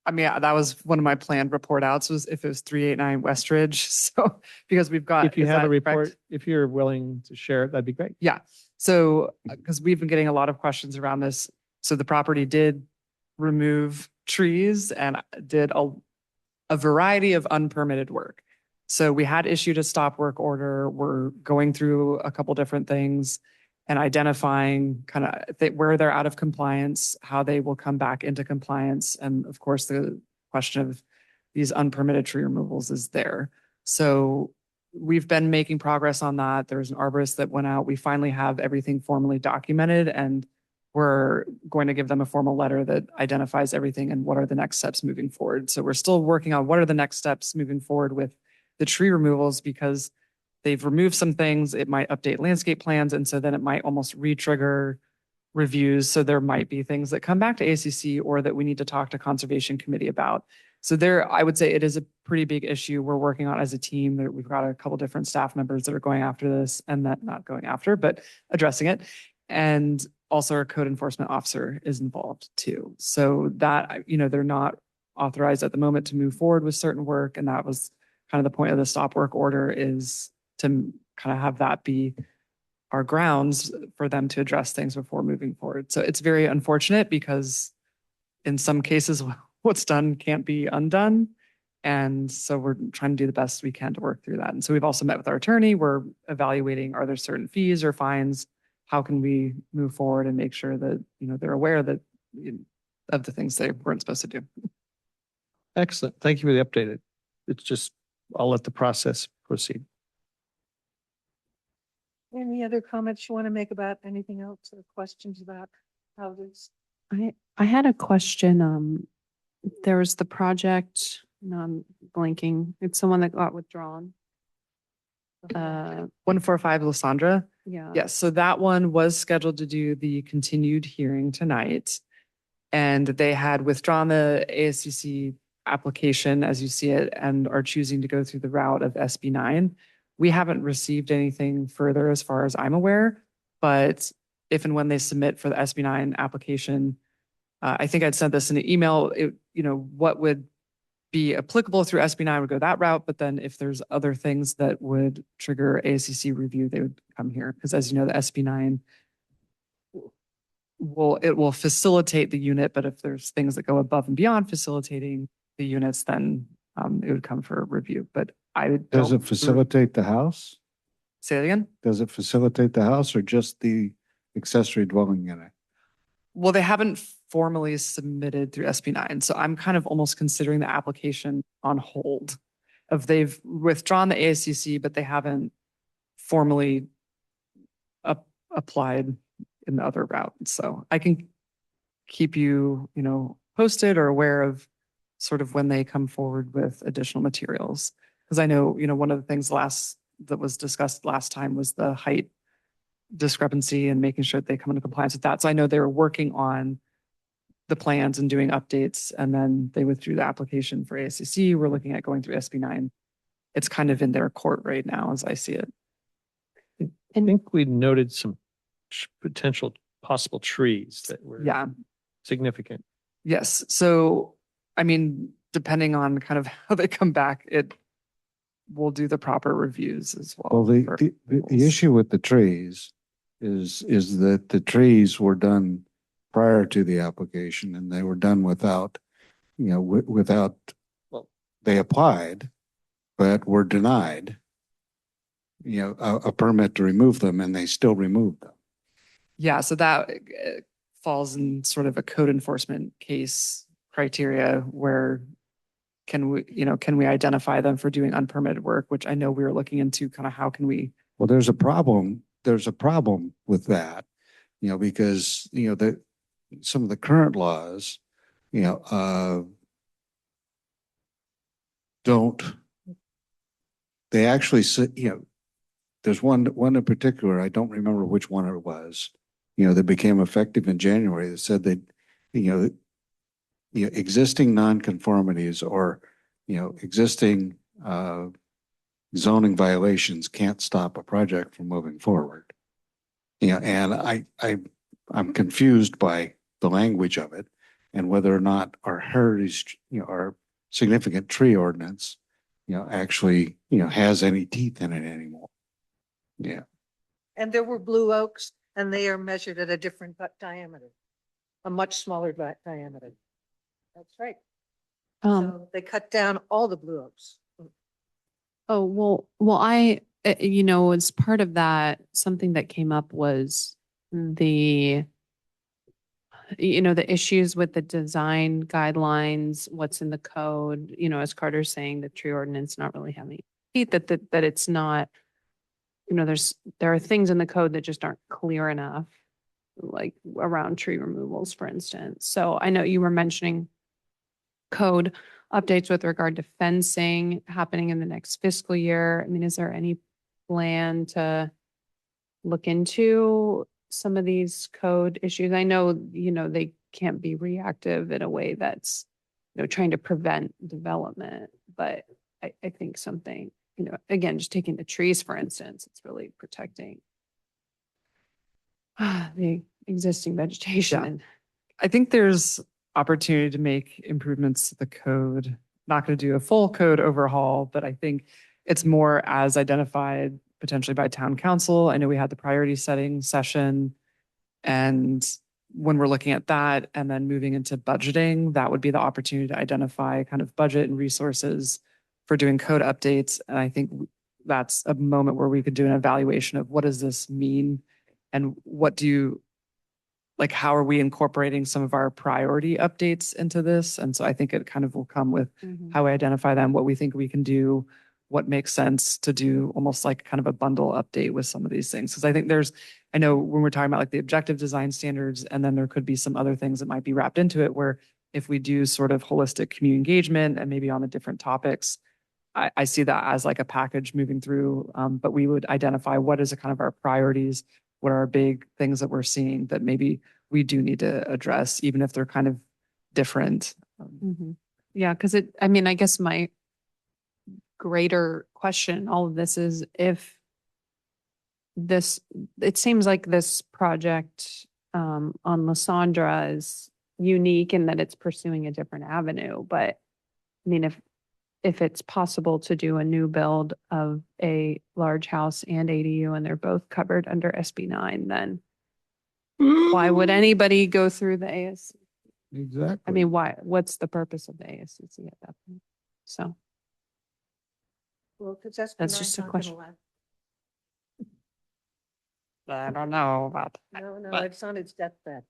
I mean, that was one of my planned report outs was if it was 389 Westridge. So because we've got. If you is have that a report, correct? if you're willing to share it, that'd be great. Yeah. So, because we've been getting a lot of questions around this. So the property did remove trees and did a variety of unpermitted work. So we had issued a stop work order. We're going through a couple different things and identifying kind of where they're out of compliance, how they will come back into compliance. And of course, the question of these unpermitted tree removals is there. So we've been making progress on that. There's an arborist that went out. We finally have everything formally documented and we're going to give them a formal letter that identifies everything and what are the next steps moving forward. So we're still working on what are the next steps moving forward with the tree removals because they've removed some things. It might update landscape plans. And so then it might almost re-trigger reviews. So there might be things that come back to ACC or that we need to talk to Conservation Committee about. So there, I would say it is a pretty big issue we're working on as a team. We've got a couple different staff members that are going after this and that not going after, but addressing it. And also our code enforcement officer is involved too. So that, they're not authorized at the moment to move forward with certain work. And that was kind of the point of the stop work order is to kind of have that be our grounds for them to address things before moving forward. So it's very unfortunate because in some cases, what's done can't be undone. And so we're trying to do the best we can to work through that. And so we've also met with our attorney. We're evaluating, are there certain fees or fines? How can we move forward and make sure that, they're aware that of the things they weren't supposed to do. Excellent. Thank you for the update. It's just, I'll let the process proceed. Any other comments you want to make about anything else or questions about how this? I had a question. There was the project, no, I'm blanking. It's the one that got withdrawn. 145 Lysandra. Yeah. Yes, so that one was scheduled to do the continued hearing tonight. And they had withdrawn the ASCC application as you see it and are choosing to go through the route of SB9. We haven't received anything further as far as I'm aware, but if and when they submit for the SB9 application, I think I'd sent this in an email, what would be applicable through SB9 would go that route, but then if there's other things that would trigger ASCC review, they would come here. Because as you know, the SB9 will facilitate the unit, but if there's things that go above and beyond facilitating the units, then it would come for review. But Does it facilitate the house? Say it again? Does it facilitate the house or just the accessory dwelling unit? Well, they haven't formally submitted through SB9, so I'm kind of almost considering the application on hold. If they've withdrawn the ASCC, but they haven't formally applied in the other route. So I can keep you, posted or aware of sort of when they come forward with additional materials. Because I know, one of the things that was discussed last time was the height discrepancy and making sure that they come into compliance with that. So I know they were working on the plans and doing updates, and then they withdrew the application for ASCC. We're looking at going through SB9. It's kind of in their court right now as I see it. I think we noted some potential possible trees that were Yeah. significant. Yes. So, I mean, depending on kind of how they come back, it will do the proper reviews as well. Well, the issue with the trees is that the trees were done prior to the application and they were done without, they applied, but were denied, a permit to remove them and they still removed them. Yeah. So that falls in sort of a code enforcement case criteria where can we identify them for doing unpermitted work, which I know we were looking into kind of how can we. Well, there's a problem with that, because, some of the current laws, they actually say, there's one in particular, I don't remember which one it was, that became effective in January that said that, existing nonconformities or, existing zoning violations can't stop a project from moving forward. And I'm confused by the language of it and whether or not our heritage, our significant tree ordinance, actually, has any teeth in it anymore. Yeah. And there were blue oaks and they are measured at a different diameter, a much smaller diameter. That's right. So they cut down all the blue oaks. Oh, as part of that, something that came up was the issues with the design guidelines, what's in the code, as Carter's saying, the tree ordinance not really having teeth, that it's not, there are things in the code that just aren't clear enough, like around tree removals, for instance. So I know you were mentioning code updates with regard to fencing happening in the next fiscal year. I mean, is there any plan to look into some of these code issues? I know, they can't be reactive in a way that's, trying to prevent development, but I think something, again, just taking the trees, for instance, it's really protecting the existing vegetation. Yeah. And I think there's opportunity to make improvements to the code. Not going to do a full code overhaul, but I think it's more as identified potentially by town council. I know we had the priority setting session, and when we're looking at that and then moving into budgeting, that would be the opportunity to identify kind of budget and resources for doing code updates. And I think that's a moment where we could do an evaluation of what does this mean and how are we incorporating some of our priority updates into this? And so I think it kind of will come with how we identify them, what we think we can do, what makes sense to do, almost like kind of a bundle update with some of these things. Because I think I know when we're talking about like the objective design standards, and then there could be some other things that might be wrapped into it where if we do sort of holistic community engagement and maybe on the different topics, I see that as like a package moving through. But we would identify what is a kind of our priorities, what are our big things that we're seeing that maybe we do need to address, even if they're kind of different. Yeah, because I mean, I guess my greater question, in all of this is if it seems like this project on Lysandra is unique in that it's pursuing a different avenue. But I mean, if it's possible to do a new build of a large house and ADU and they're both covered under SB 9, then why would anybody go through the ASCC? Exactly. I mean, what's the purpose of the ASCC at that point? So Well, because That's just a question. I don't know about that. No, but- it's on its deathbed.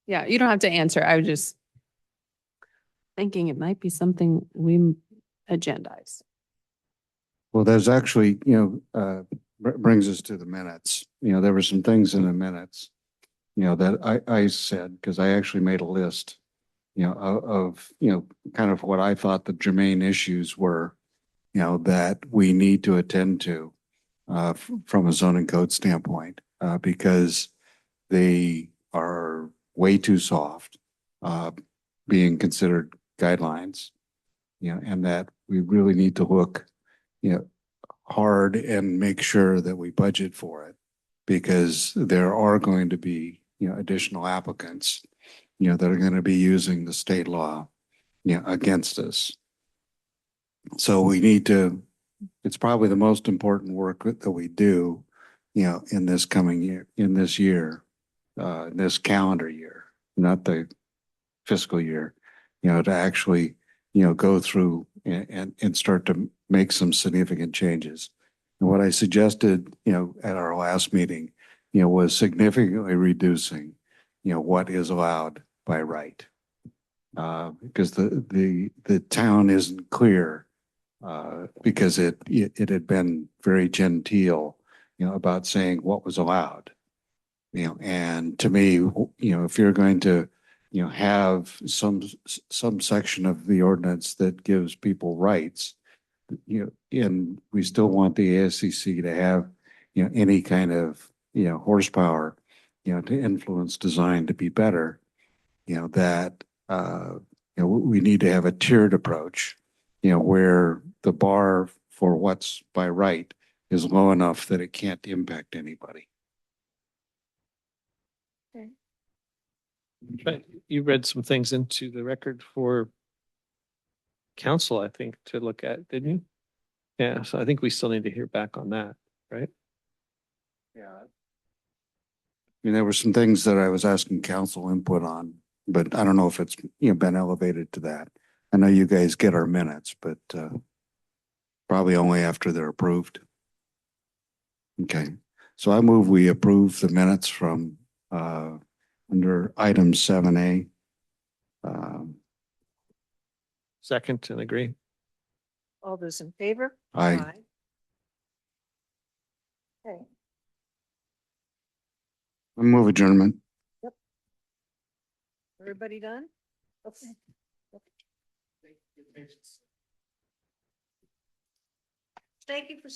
Yeah, you don't have to answer. I was just thinking it might be something we agendize. Well, there's actually, brings us to the minutes. There were some things in the minutes, that I said, because I actually made a list, of kind of what I thought the germane issues were, that we need to attend to from a zoning code standpoint, because they are way too soft, being considered guidelines, and that we really need to look, hard and make sure that we budget for it, because there are going to be, additional applicants, that are going to be using the state law, against us. So we need to, it's probably the most important work that we do, in this coming year, in this year, this calendar year, not the fiscal year, to actually, go through and start to make some significant changes. And what I suggested, at our last meeting, was significantly reducing, what is allowed by right. Because the town isn't clear, because it had been very genteel, about saying what was allowed. And to me, if you're going to, have some section of the ordinance that gives people rights, and we still want the ASCC to have, any kind of, horsepower, to influence design to be better, that, we need to have a tiered approach, where the bar for what's by right is low enough that it can't impact anybody. Right. You read some things into the record for council, I think, to look at, didn't you? Yeah, so I think we still need to hear back on that, right? Yeah. I mean, there were some things that I was asking council input on, but I don't know if it's, been elevated to that. I know you guys get our minutes, but probably only after they're approved. Okay, so I move we approve the minutes from under item 7A. Second and agree. All those in favor? Aye. Okay. I move adjournment. Everybody done? Okay. Thank you for.